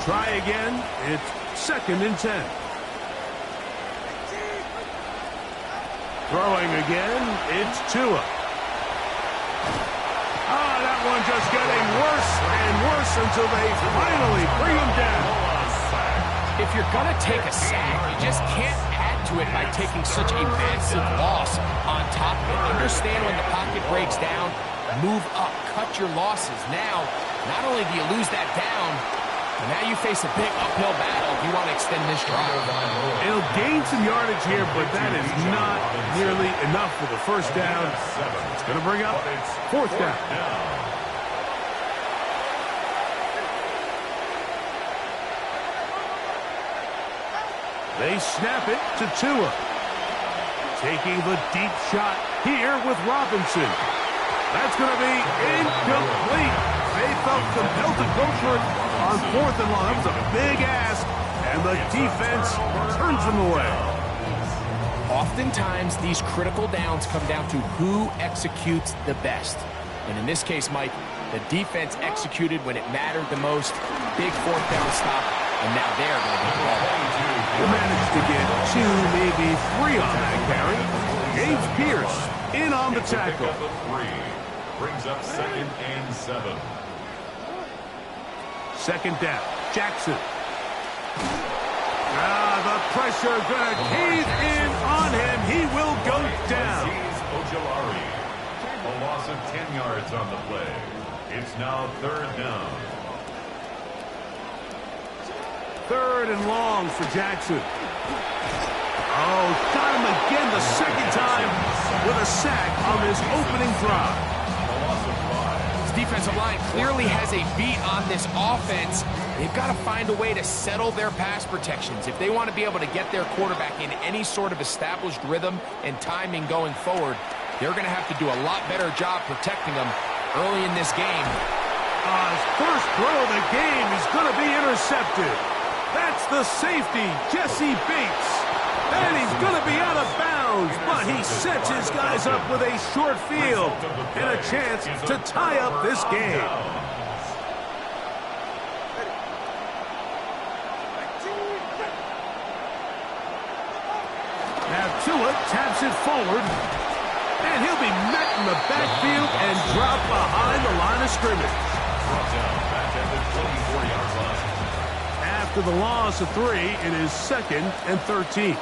Try again. It's 2nd and 10. Throwing again. It's Tua. That one just getting worse and worse until they finally bring him down. If you're going to take a sack, you just can't add to it by taking such a massive loss on top of it. Understand when the pocket breaks down, move up, cut your losses. Now, not only do you lose that down, but now you face a big uphill battle if you want to extend this drive. It'll gain some yardage here, but that is not nearly enough for the 1st down. It's going to bring up 4th down. They snap it to Tua. Taking the deep shot here with Robinson. That's going to be incomplete. They felt compelled to go for it on 4th and long. That was a big ask, and the defense turns them away. Oftentimes, these critical downs come down to who executes the best. And in this case, Mike, the defense executed when it mattered the most. Big 4th down stop, and now they're going to get the ball. They managed to get 2, maybe 3 on that carry. James Pierce in on the tackle. 3 brings up 2nd and 7. 2nd down. Jackson. The pressure going to cave in on him. He will go down. A loss of 10 yards on the play. It's now 3rd down. 3rd and long for Jackson. Oh, got him again the second time with a sack on this opening drive. This defensive line clearly has a beat on this offense. They've got to find a way to settle their pass protections. If they want to be able to get their quarterback in any sort of established rhythm and timing going forward, they're going to have to do a lot better job protecting them early in this game. His first throw of the game is going to be intercepted. That's the safety, Jesse Bates. And he's going to be out of bounds, but he sets his guys up with a short field and a chance to tie up this game. Now Tua taps it forward, and he'll be met in the backfield and dropped behind the line of scrimmage. After the loss of 3, it is 2nd and 13.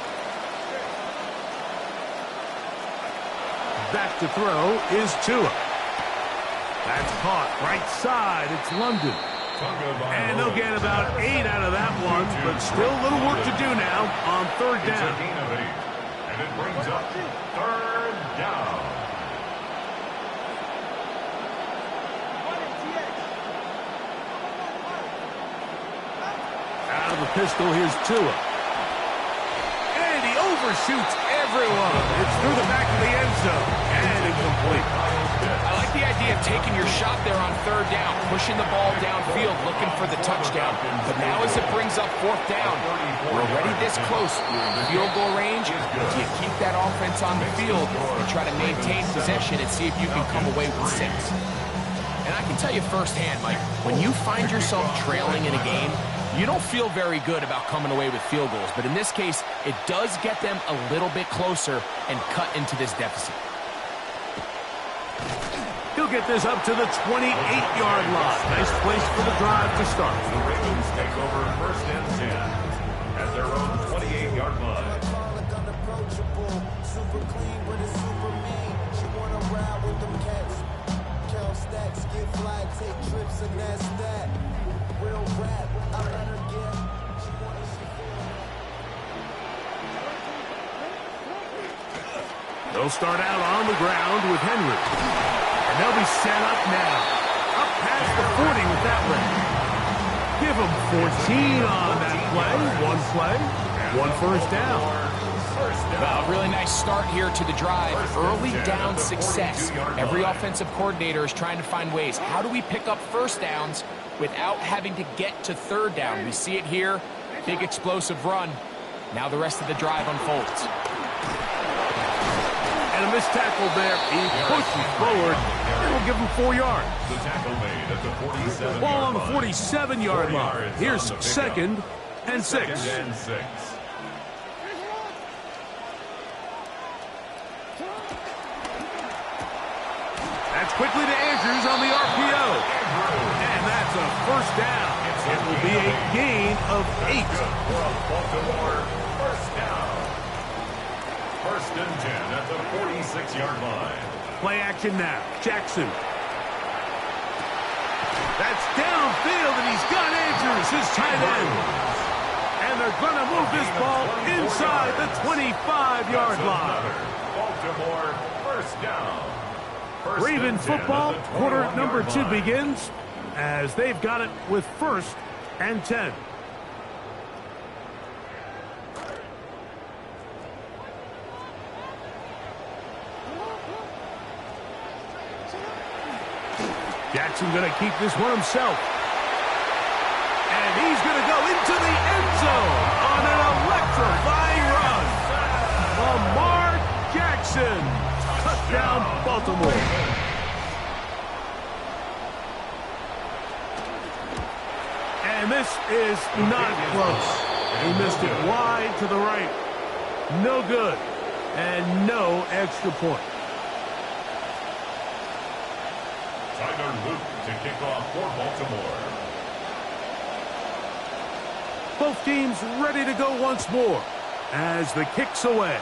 Back to throw is Tua. That's caught right side. It's London. And they'll get about 8 out of that one, but still a little work to do now on 3rd down. And it brings up 3rd down. Out of the pistol, here's Tua. And he overshoots everyone. It's through the back of the end zone. And incomplete. I like the idea of taking your shot there on 3rd down, pushing the ball downfield, looking for the touchdown. But now as it brings up 4th down, we're already this close. Field goal range, do you keep that offense on the field and try to maintain possession and see if you can come away with 6? And I can tell you firsthand, Mike, when you find yourself trailing in a game, you don't feel very good about coming away with field goals. But in this case, it does get them a little bit closer and cut into this deficit. He'll get this up to the 28-yard line. Nice place for the drive to start. The Ravens take over 1st and 10 at their own 28-yard line. Super clean, but it's super mean. She wanna ride with them cats. Count stacks, get fly, take trips, and that's that. Real rap, I let her get. She wanna They'll start out on the ground with Henry. And they'll be set up now. Up past the 40 with that one. Give them 14 on that play. 1 first down. Well, a really nice start here to the drive. Early down success. Every offensive coordinator is trying to find ways. How do we pick up 1st downs without having to get to 3rd down? We see it here. Big explosive run. Now the rest of the drive unfolds. And a missed tackle there. He pushes forward. And we'll give him 4 yards. The tackle made at the 47-yard Ball on the line. 47-yard line. Here's 2nd and 6. 2nd and 6. That's quickly to Andrews on the RPO. And that's a 1st down. It will be a gain of 8. Baltimore, 1st down. 1st and 10 at the 46-yard line. Play action now. Jackson. That's downfield, and he's got Andrews, his tight end. And they're going to move this ball inside the 25-yard line. Baltimore, 1st down. Raven football, quarter number 2 begins as they've got it with 1st and 10. Jackson going to keep this one himself. And he's going to go into the end zone on an electrifying run. Lamar Jackson. Touchdown, Baltimore. And this is not close. He missed it wide to the right. No good. And no extra point. Tyler Luke to kick off for Baltimore. Both teams ready to go once more as the kick's away.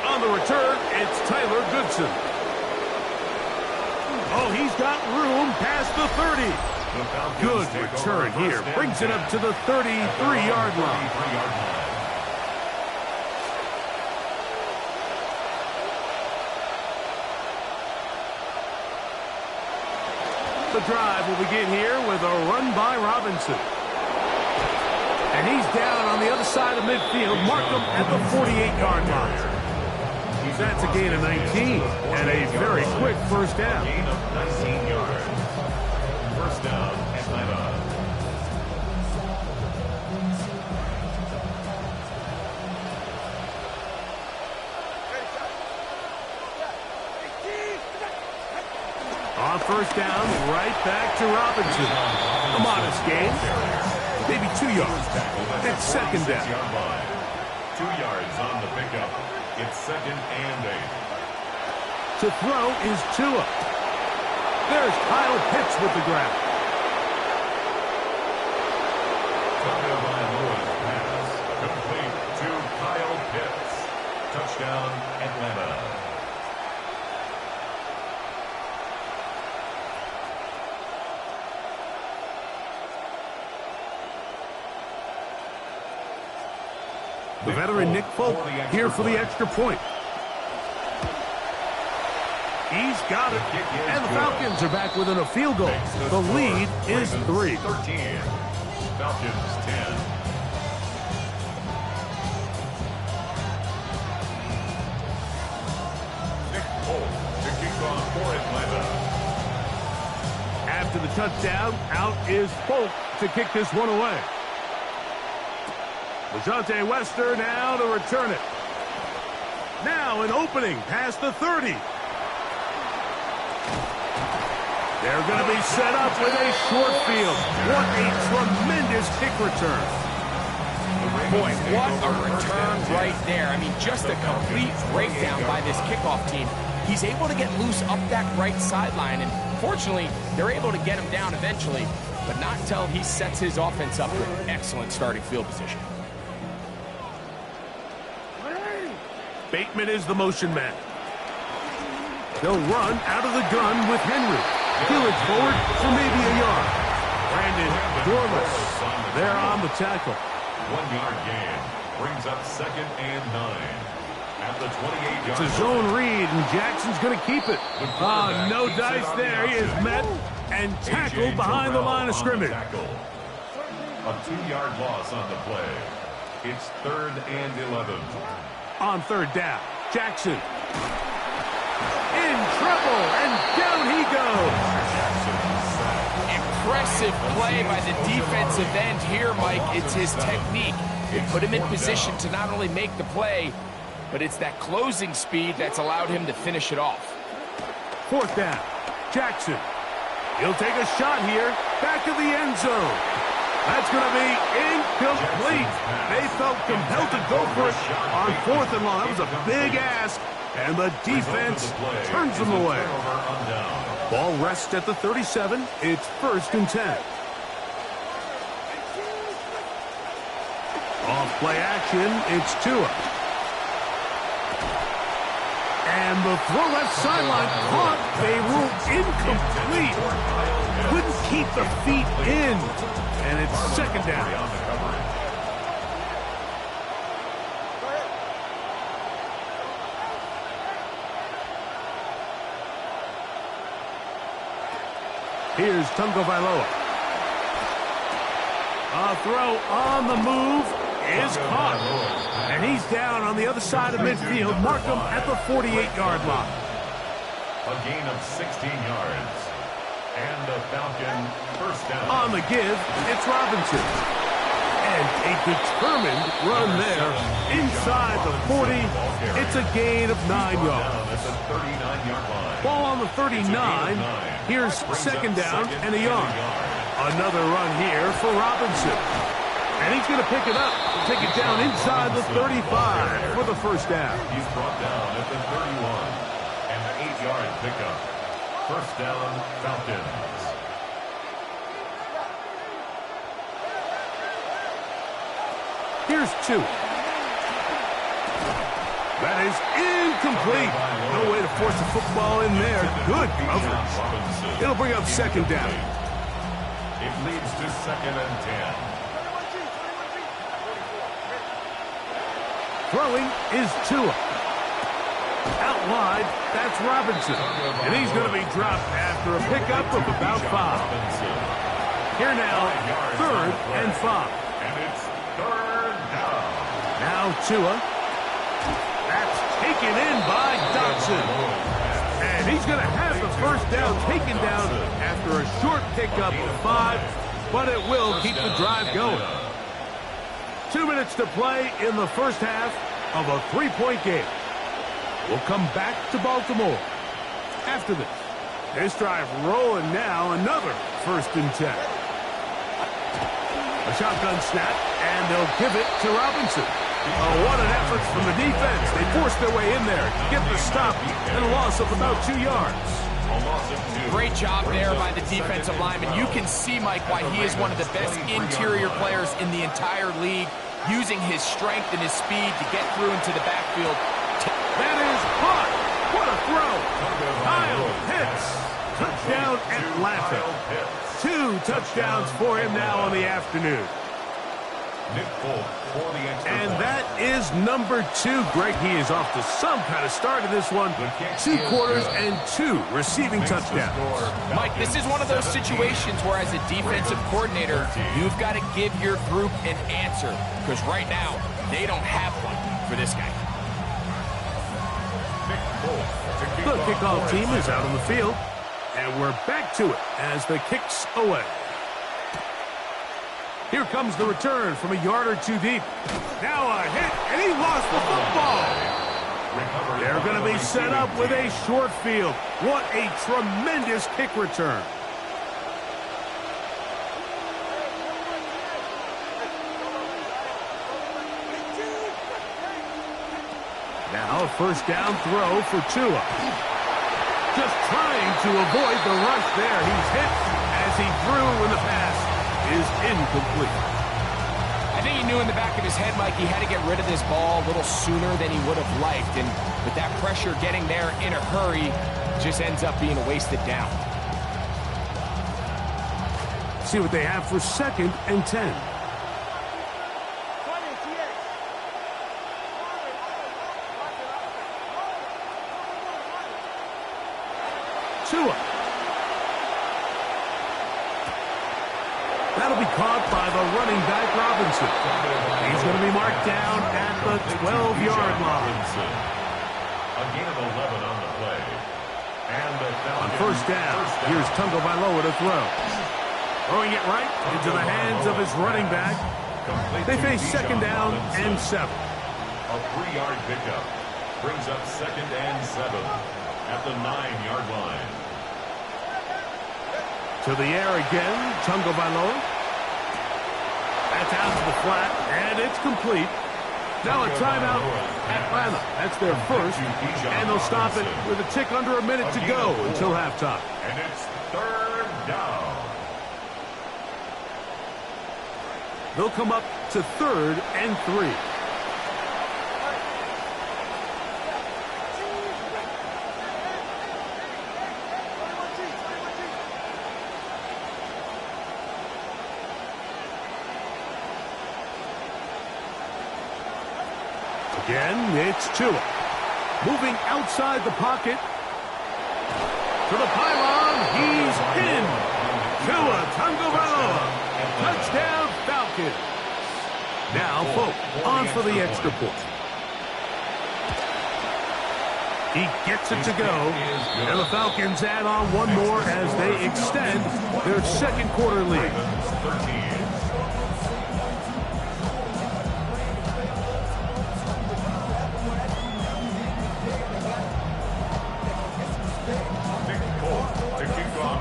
On the return, it's Tyler Goodson. Oh, he's got room past the 30. Good return here. Brings it up to the 33-yard line. The drive will begin here with a run by Robinson. And he's down on the other side of midfield. Mark him at the 48-yard line. That's a gain of 19 and a very quick first down. Gain of 19 yards. First down, Atlanta. On first down, right back to Robinson. A modest gain. Maybe 2 yards. It's second down. 2 yards on the pickup. It's second and 8. To throw is Tua. There's Kyle Pitts with the grab. Tagovailoa's pass complete to Kyle Pitts. Touchdown, Atlanta. The veteran Nick Folk here for the extra point. He's got it. And the Falcons are back within a field goal. The lead is 3. 13. Falcons 10. Nick Folk to kick off for Atlanta. After the touchdown, out is Folk to kick this one away. Lejante Wester now to return it. Now an opening past the 30. They're going to be set up with a short field. What a tremendous kick return. Boy, what a return right there. I mean, just a complete breakdown by this kickoff team. He's able to get loose up that right sideline, and fortunately, they're able to get him down eventually, but not until he sets his offense up with excellent starting field position. Bateman is the motion man. They'll run out of the gun with Henry. Gillett forward for maybe a yard. Brandon Dorless there on the tackle. 1 yard gain brings up second and 9. At the 28-yard It's a zone read, and Jackson's going to keep it. No dice there. He is met and tackled behind the line of scrimmage. A 2-yard loss on the play. It's 3rd and 11. On third down, Jackson in trouble, and down he goes. Impressive play by the defensive end here, Mike. It's his technique. It put him in position to not only make the play, but it's that closing speed that's allowed him to finish it off. Fourth down, Jackson. He'll take a shot here, back of the end zone. That's going to be incomplete. They felt compelled to go for it on 4th and long. That was a big ask, and the defense turns them away. Ball rests at the 37. It's 1st and 10. Off play action, it's Tua. And the throw left sideline caught. They rule incomplete. Couldn't keep the feet in. And it's second down. Here's Tagovailoa. A throw on the move is caught. And he's down on the other side of midfield. Mark him at the 48-yard line. A gain of 16 yards. And the Falcon first down. On the give, it's Robinson. And a determined run there. Inside the 40, it's a gain of 9 yards. That's a 39-yard line. Ball on the 39. Here's second down and a yard. Another run here for Robinson. And he's going to pick it up. Take it down inside the 35 for the first down. He's brought down at the 31. An 8-yard pickup. First down, Falcons. Here's 2. That is incomplete. No way to force the football in there. Good coverage. It'll bring up second down. It leads to 2nd and 10. Throwing is Tua. Out wide, that's Robinson. And he's going to be dropped after a pickup of about 5. Here now, 3rd and 5. And it's 3rd down. Now Tua. That's taken in by Dotson. And he's going to have the first down taken down after a short pickup of 5, but it will keep the drive going. 2 minutes to play in the first half of a 3-point game. We'll come back to Baltimore after this. This drive rolling now, another 1st and 10. A shotgun snap, and they'll give it to Robinson. Oh, what an effort from the defense. They forced their way in there, get the stop, and a loss of about 2 yards. Great job there by the defensive lineman. You can see, Mike, why he is one of the best interior players in the entire league, using his strength and his speed to get through into the backfield. That is caught. What a throw. Kyle Pitts. Touchdown Atlanta. 2 touchdowns for him now on the afternoon. And that is number 2. Greg, he is off to some kind of start in this one. 2 quarters and 2 receiving touchdowns. Mike, this is one of those situations where as a defensive coordinator, you've got to give your group an answer. Because right now, they don't have one for this guy. The kickoff team is out on the field. And we're back to it as the kick's away. Here comes the return from a yard or 2 deep. Now a hit, and he lost the football. They're going to be set up with a short field. What a tremendous kick return. Now a 1st down throw for Tua. Just trying to avoid the rush there. He's hit as he threw when the pass is incomplete. I think he knew in the back of his head, Mike, he had to get rid of this ball a little sooner than he would have liked. And with that pressure getting there in a hurry, just ends up being a wasted down. See what they have for 2nd and 10. Tua. That'll be caught by the running back, Robinson. He's going to be marked down at the 12-yard line. A gain of 11 on the play. And on 1st down, here's Tagovailoa to throw. Throwing it right into the hands of his running back. They face 2nd down and 7. A 3-yard pickup brings up 2nd and 7 at the 9-yard line. To the air again, Tagovailoa. That's out to the flat, and it's complete. Now a timeout, Atlanta. That's their 1st, and they'll stop it with a tick under a minute to go until halftime. And it's 3rd down. They'll come up to 3rd and 3. Again, it's Tua. Moving outside the pocket. To the pylon, he's in. Tua Tagovailoa. Touchdown, Falcons. Now, Folk on for the extra point. He gets it to go. And the Falcons add on one more as they extend their 2nd quarter lead. 13.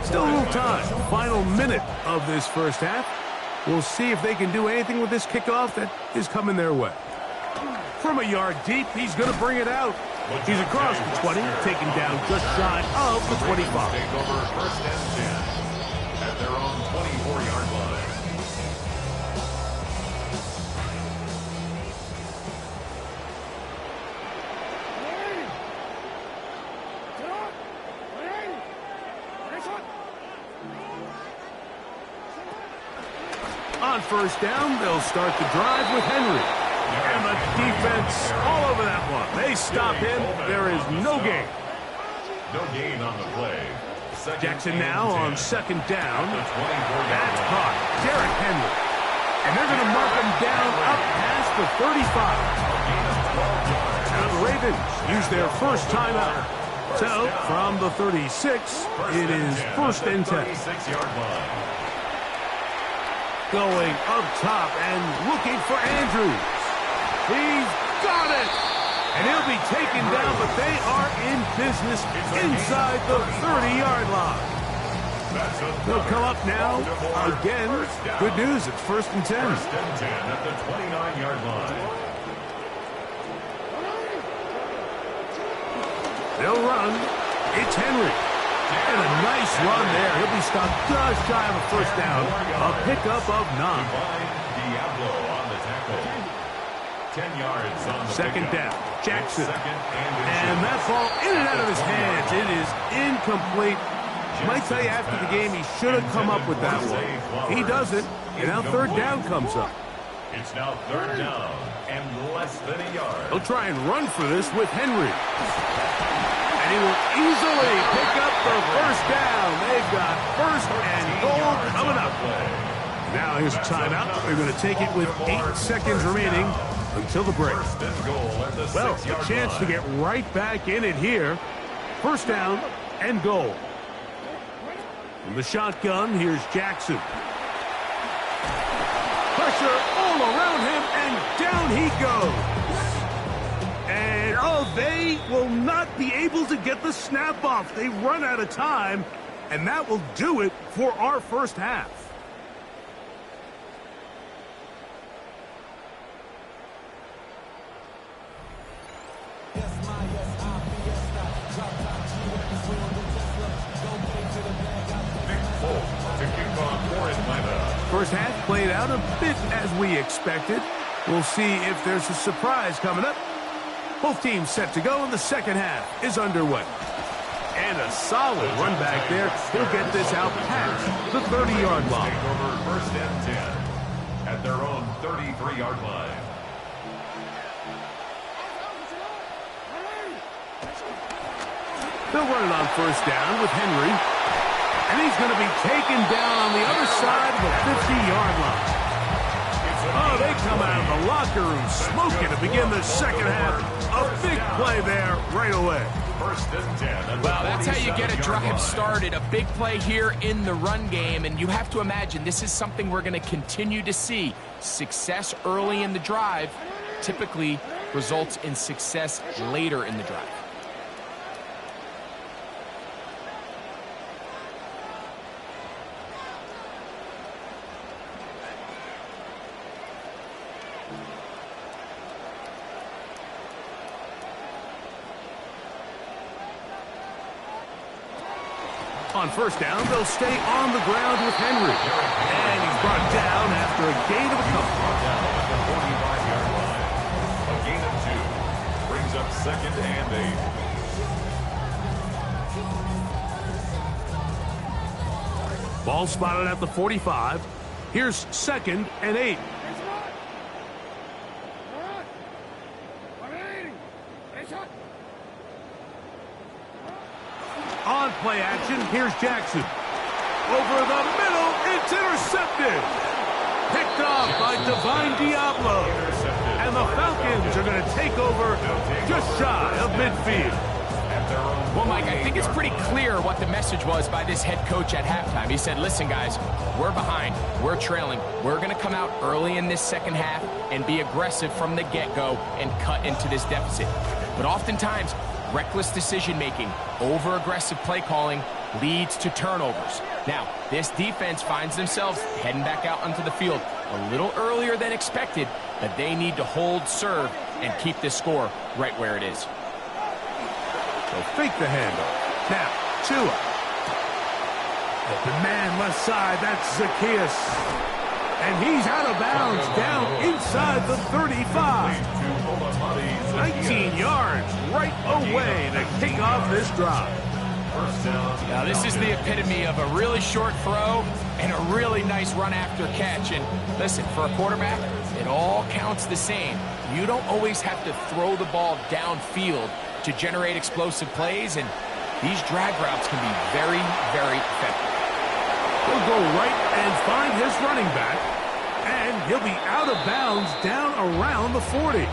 Still a little time. Final minute of this first half. We'll see if they can do anything with this kickoff that is coming their way. From a yard deep, he's going to bring it out. He's across the 20, taken down just shy of the 25. Take over 1st and 10 at their own 24-yard line. On first down, they'll start the drive with Henry. And the defense all over that one. They stop him. There is no gain. No gain on the play. Jackson now on second down. That's caught. Derrick Henry. And they're going to mark him down up past the 35. Now the Ravens use their first timeout. So from the 36, it is first and 10. Going up top and looking for Andrews. He's got it. And he'll be taken down, but they are in business inside the 30-yard line. They'll come up now again. Good news, it's first and 10. First and 10 at the 29-yard line. They'll run. It's Henry. And a nice run there. He'll be stopped just shy of a first down. A pickup of 9. Diablo on the tackle. 10 yards on the second pickup. down. Jackson. And that ball in and out of his hands. It is incomplete. Might tell you after the game he should have come up with that one. He doesn't. And now third down comes up. It's now third down and less than a yard. He'll try and run for this with Henry. And he will easily pick up the first down. They've got first and goal coming up. Now here's a timeout. They're going to take it with 8 seconds remaining until the break. Well, a chance to get right back in it here. First down and goal. From the shotgun, here's Jackson. Pressure all around him, and down he goes. And, oh, they will not be able to get the snap off. They run out of time, and that will do it for our first half. First half played out a bit as we expected. We'll see if there's a surprise coming up. Both teams set to go, and the second half is underway. And a solid run back there. He'll get this out past the 30-yard line. Take over first and 10 at their own 33-yard line. They'll run it on first down with Henry. And he's going to be taken down on the other side of the 50-yard line. Oh, they come out of the locker room smoking to begin the second half. A big play there right away. First and 10. Well, that's how you get a drive started. A big play here in the run game. And you have to imagine this is something we're going to continue to see. Success early in the drive typically results in success later in the drive. On first down, they'll stay on the ground with Henry. And he's brought down after a gain of a couple. Down at the 45-yard line. A gain of 2. Brings up second and 8. Ball spotted at the 45. Here's second and 8. On play action, here's Jackson. Over the middle, it's intercepted. Picked off by Divine Diablo. And the Falcons are going to take over just shy of midfield. Well, Mike, I think it's pretty clear what the message was by this head coach at halftime. He said, listen, guys, we're behind. We're trailing. We're going to come out early in this second half and be aggressive from the get-go and cut into this deficit. But oftentimes, reckless decision-making, over-aggressive play calling leads to turnovers. Now, this defense finds themselves heading back out onto the field a little earlier than expected, but they need to hold serve and keep this score right where it is. They'll fake the handoff. Now, Tua. Open man left side, that's Zacchaeus. And he's out of bounds down inside the 35. 19 yards right away to kick off this drive. First down. Now, this is the epitome of a really short throw and a really nice run after catch. And listen, for a quarterback, it all counts the same. You don't always have to throw the ball downfield to generate explosive plays, and these drag routes can be very, very effective. He'll go right and find his running back, and he'll be out of bounds down around the 40.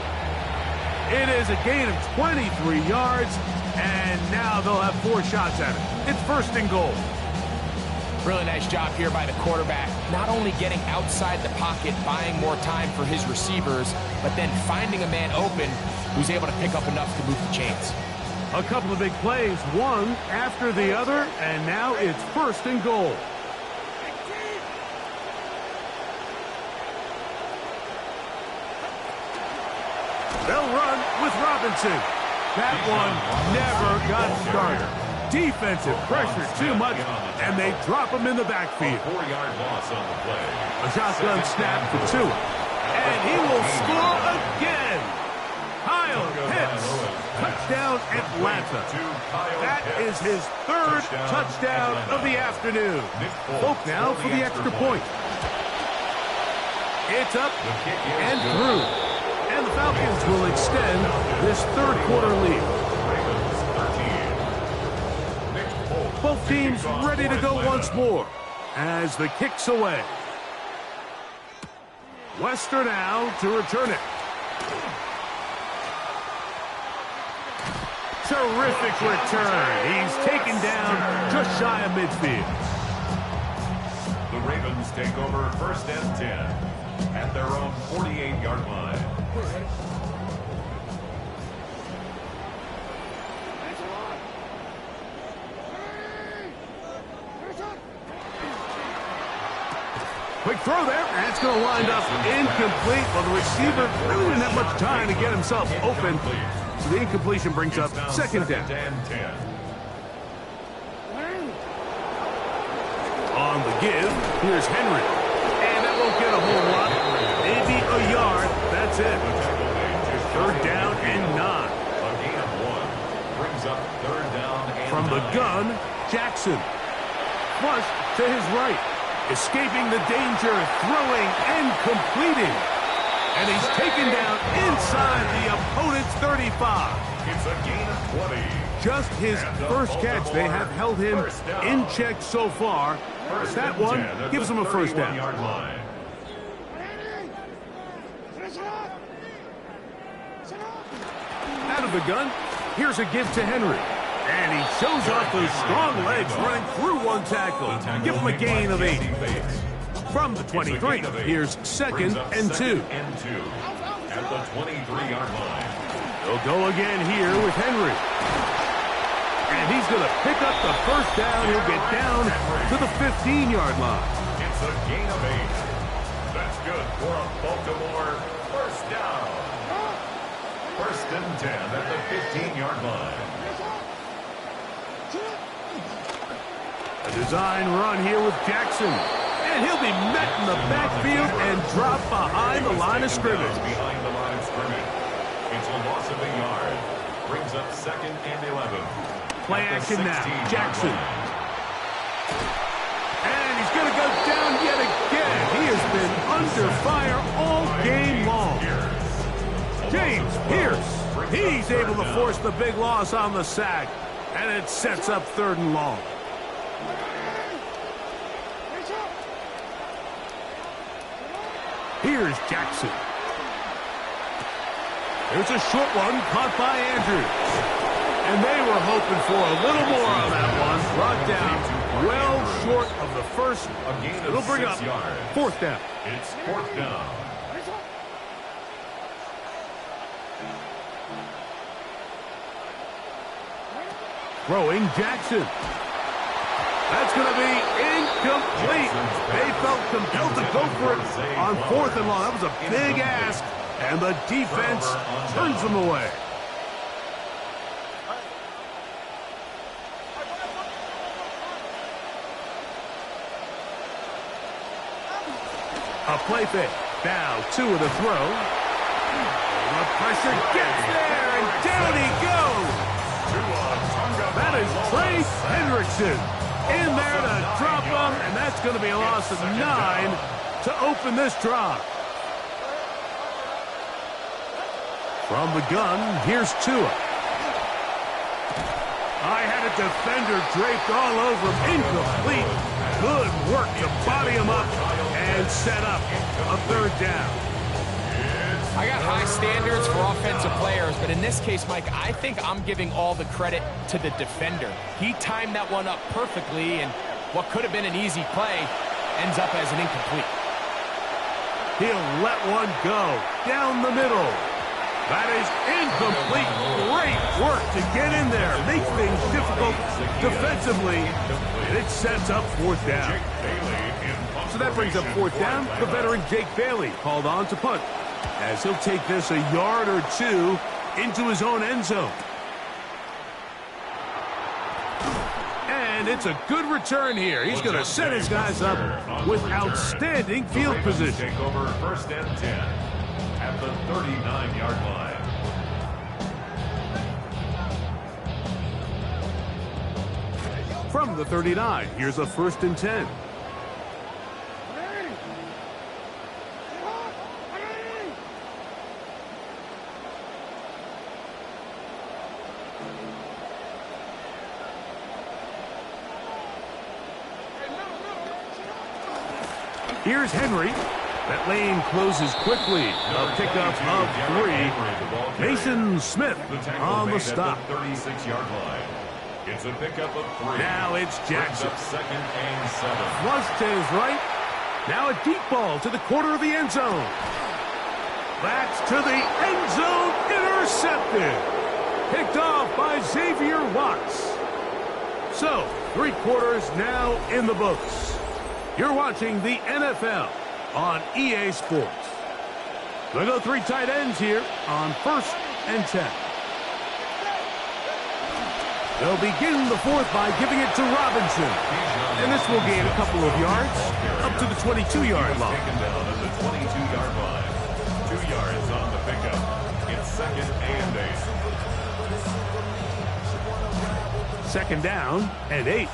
It is a gain of 23 yards, and now they'll have 4 shots at it. It's first and goal. Really nice job here by the quarterback, not only getting outside the pocket, buying more time for his receivers, but then finding a man open who's able to pick up enough to move the chains. A couple of big plays, one after the other, and now it's first and goal. They'll run with Robinson. That one never got started. Defensive pressure too much, and they drop him in the backfield. 4-yard loss on the play. A shotgun snap for Tua, and he will score again. Kyle Pitts, touchdown Atlanta. That is his 3rd touchdown of the afternoon. Folk now for the extra point. It's up and through. And the Falcons will extend this 3rd quarter lead. Both teams ready to go once more as the kick's away. Wester now to return it. Terrific return. He's taken down just shy of midfield. The Ravens take over first and 10 at their own 48-yard line. Quick throw there, and it's going to wind up incomplete. Well, the receiver really didn't have much time to get himself open. So the incompletion brings up second down. On the give, here's Henry. And that won't get a whole lot. Maybe a yard. That's it. 3rd down and 9. A gain of 1 brings up 3rd down and 9. From the gun, Jackson. Flush to his right. Escaping the danger, throwing and completing. And he's taken down inside the opponent's 35. It's a gain of 20. Just his first catch. They have held him in check so far. That one gives him a first down. Out of the gun, here's a give to Henry. And he shows off those strong legs running through one tackle. Give him a gain of 8. From the 23, here's 2nd and 2. At the 23-yard line. They'll go again here with Henry. And he's going to pick up the first down. He'll get down to the 15-yard line. It's a gain of 8. That's good for a Baltimore first down. First and 10 at the 15-yard line. A design run here with Jackson. And he'll be met in the backfield and dropped behind the line of scrimmage. Behind the line of scrimmage. It's a loss of a yard. Brings up 2nd and 11. Play action now. Jackson. And he's going to go down yet again. He has been under fire all game long. James Pierce. He's able to force the big loss on the sack. And it sets up 3rd and long. Here's Jackson. There's a short one caught by Andrews. And they were hoping for a little more on that one. Brought down well short of the first. It'll bring up 4th down. It's 4th down. Throwing Jackson. That's going to be incomplete. They felt compelled to go for it on 4th and long. That was a big ask, and the defense turns them away. A play fake. Now 2 of the throw. The pressure gets there, and down he goes. Tua Tonga That is Trey Hendrickson in there to drop him, and that's going to be a loss of 9 to open this drive. From the gun, here's Tua. I had a defender draped all over him. Incomplete. Good work to body him up and set up a third down. I got high standards for offensive players, but in this case, Mike, I think I'm giving all the credit to the defender. He timed that one up perfectly, and what could have been an easy play ends up as an incomplete. He'll let one go down the middle. That is incomplete. Great work to get in there. Make things difficult defensively. And it sets up fourth down. So that brings up fourth down. The veteran Jake Bailey called on to punt, as he'll take this a yard or two into his own end zone. And it's a good return here. He's going to set his guys up with outstanding field position. Take over first and 10 at the 39-yard line. From the 39, here's a first and 10. Here's Henry. That lane closes quickly. A pickup of 3. Mason Smith on the stop. 36-yard line. It's a pickup of 3. Now it's Jackson. Second and 7. Flush to his right. Now a deep ball to the corner of the end zone. That's to the end zone. Intercepted. Picked off by Xavier Watts. So, 3 quarters now in the books. You're watching the NFL on EA Sports. We'll go 3 tight ends here on first and 10. They'll begin the fourth by giving it to Robinson. And this will gain a couple of yards up to the 22-yard line. Taken down at the 22-yard line. 2 yards on the pickup. It's second and 8. Second down and 8.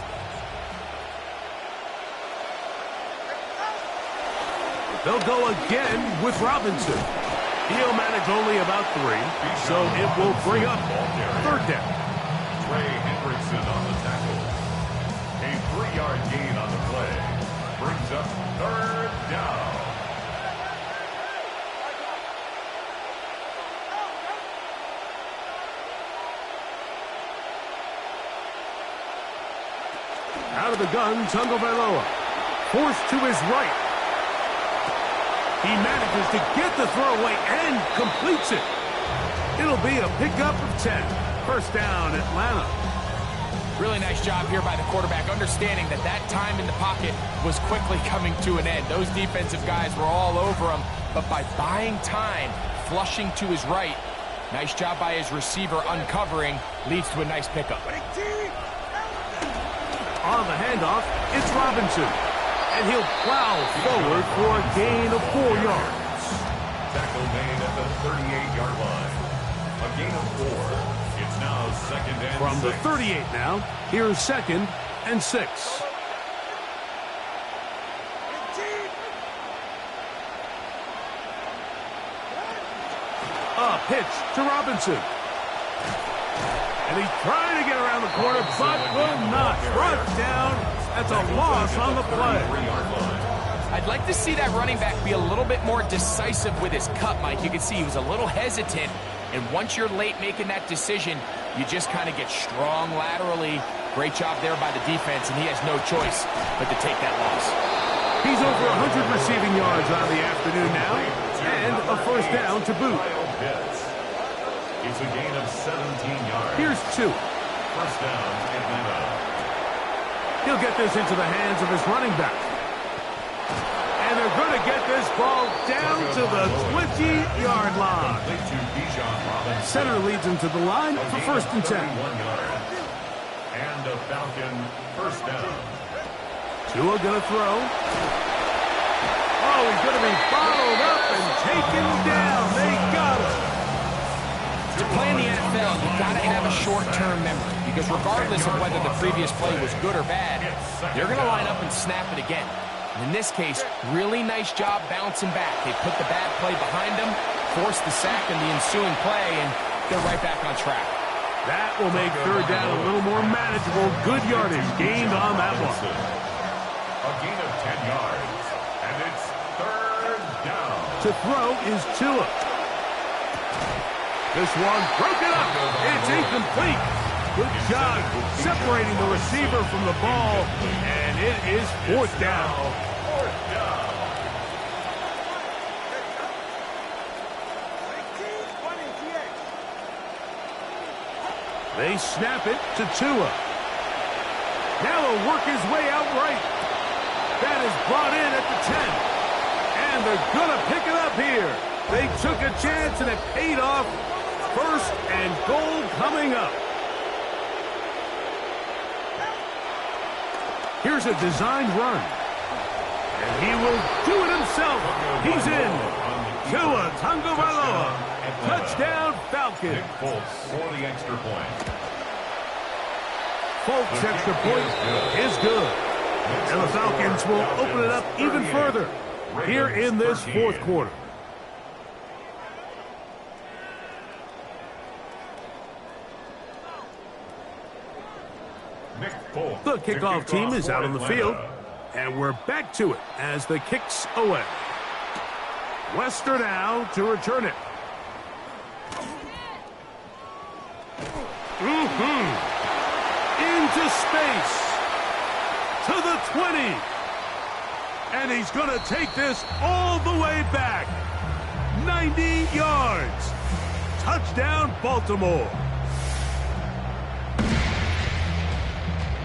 They'll go again with Robinson. He'll manage only about 3, so it will bring up third down. Trey Hendrickson on the tackle. A 3-yard gain on the play. Brings up third down. Out of the gun, Tagovailoa. Forced to his right. He manages to get the throw away and completes it. It'll be a pickup of 10. First down, Atlanta. Really nice job here by the quarterback, understanding that that time in the pocket was quickly coming to an end. Those defensive guys were all over him, but by buying time, flushing to his right, nice job by his receiver uncovering, leads to a nice pickup. On the handoff, it's Robinson. And he'll plow forward for a gain of 4 yards. Tackle made at the 38-yard line. A gain of 4. It's now second and 6. From the 38 now, here's second and 6. A pitch to Robinson. And he's trying to get around the corner, but will not. Brought down. That's a loss on the play. I'd like to see that running back be a little bit more decisive with his cut, Mike. You can see he was a little hesitant, and once you're late making that decision, you just kind of get strong laterally. Great job there by the defense, and he has no choice but to take that loss. He's over 100 receiving yards on the afternoon now, and a first down to boot. It's a gain of 17 yards. Here's 2. First down, Atlanta. He'll get this into the hands of his running back. And they're going to get this ball down to the 20-yard line. Center leads him to the line for first and 10. And a Falcon first down. Tua going to throw. Oh, he's going to be followed up and taken down. They got him. To play in the NFL, you got to have a short-term memory, because regardless of whether the previous play was good or bad, they're going to line up and snap it again. And in this case, really nice job bouncing back. They put the bad play behind them, forced the sack in the ensuing play, and they're right back on track. That will make third down a little more manageable. Good yardage gained on that one. A gain of 10 yards, and it's third down. To throw is Tua. This one broken up. It's incomplete. Good job separating the receiver from the ball, and it is fourth down. Fourth down. They snap it to Tua. Now he'll work his way out right. That is brought in at the 10. And they're going to pick it up here. They took a chance and it paid off. First and goal coming up. Here's a designed run. And he will do it himself. He's in. Tua Tagovailoa. Touchdown, Falcons. Nick Foltz for the extra point. Foltz' extra point is good. And the Falcons will open it up even further here in this fourth quarter. The kickoff team is out on the field, and we're back to it as the kick's away. Wester now to return it. Into space. To the 20. And he's going to take this all the way back. 90 yards. Touchdown, Baltimore.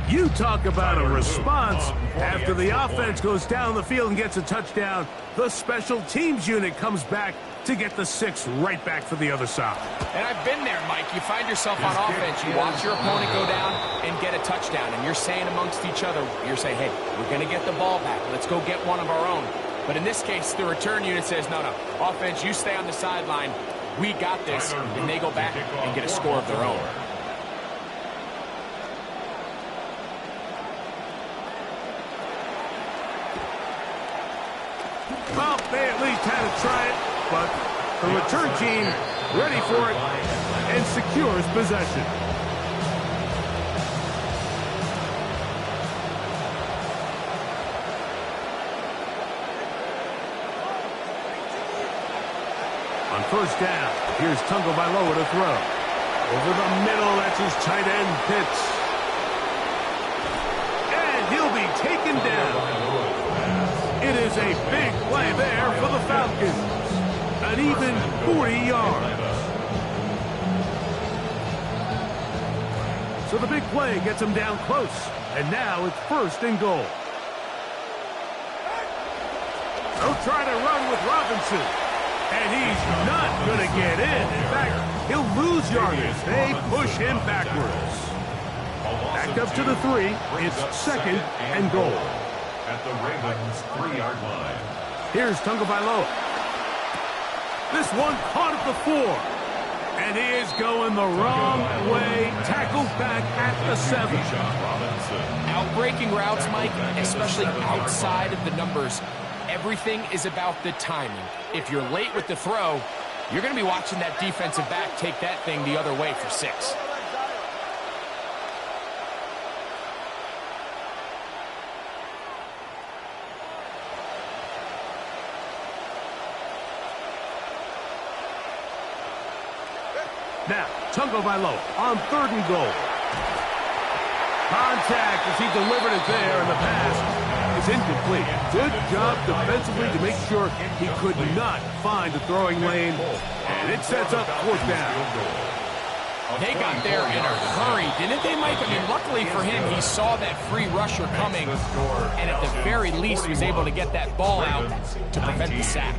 You talk about a response. After the offense goes down the field and gets a touchdown, the special teams unit comes back to get the 6 right back for the other side. And I've been there, Mike. You find yourself on offense, you watch your opponent go down and get a touchdown, and you're saying amongst each other, you're saying, hey, we're going to get the ball back. Let's go get one of our own. But in this case, the return unit says, no, offense, you stay on the sideline. We got this, and they go back and get a score of their own. Well, they at least had to try it, but the return team ready for it and secures possession. On first down, here's Tagovailoa to throw. Over the middle, that's his tight end, Pitts. And he'll be taken down. It is a big play there for the Falcons. An even 40 yards. So the big play gets him down close. And now it's first and goal. They'll try to run with Robinson. And he's not going to get in. In fact, he'll lose yardage. They push him backwards. Back up to the 3. It's second and goal. At the Ravens' 3-yard line. Here's Tagovailoa. This one caught at the 4. And he is going the wrong way. Tackled back at the 7. Outbreaking routes, Mike, especially outside of the numbers, everything is about the timing. If you're late with the throw, you're going to be watching that defensive back take that thing the other way for 6. Now, Tagovailoa on third and goal. Contact as he delivered it there, and the pass is incomplete. Good job defensively to make sure he could not find the throwing lane, and it sets up fourth down. They got there in a hurry, didn't they, Mike? I mean, luckily for him, he saw that free rusher coming, and at the very least was able to get that ball out to prevent the sack.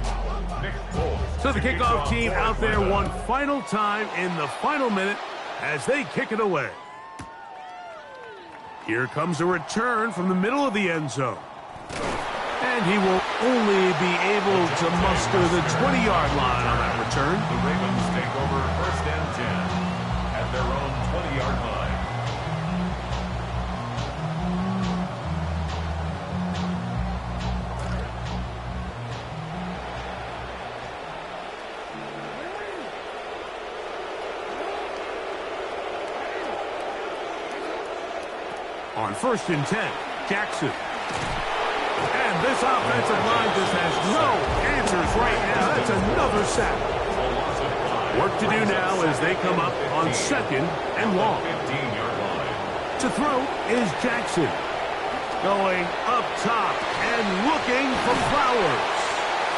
So the kickoff team out there one final time in the final minute as they kick it away. Here comes a return from the middle of the end zone. And he will only be able to muster the 20-yard line on that return. The Ravens take over first and 10 at their own 20-yard line. On 1st and 10, Jackson. And this offensive line just has no answers right now. That's another sack. Work to do now as they come up on 2nd and long. 15-yard line. To throw is Jackson. Going up top and looking for Flowers.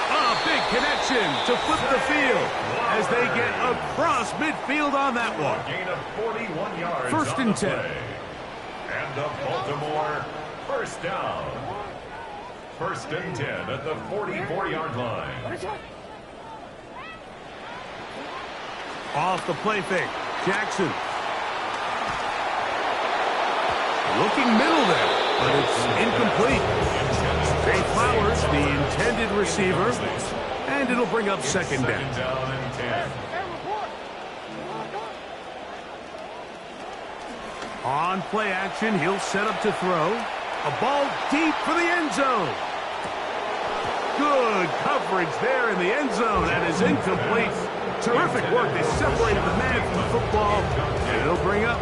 A big connection to flip the field as they get across midfield on that one. A gain of 41 yards. 1st and 10. And the Baltimore first down. 1st and 10 at the 44-yard line. Off the play fake, Jackson. Looking middle there, but it's incomplete. Zay Flowers, the intended receiver, and it'll bring up 2nd down. 2nd down and 10. On play action, he'll set up to throw. A ball deep for the end zone. Good coverage there in the end zone. That is incomplete. Terrific work. They separated the man from the football, and it'll bring up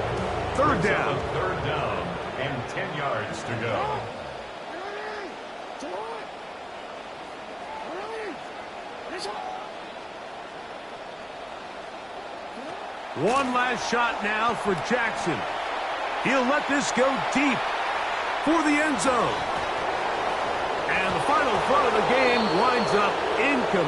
3rd down. 3rd down and 10 yards to go. One last shot now for Jackson. He'll let this go deep for the end zone. And the final throw of the game winds up incomplete.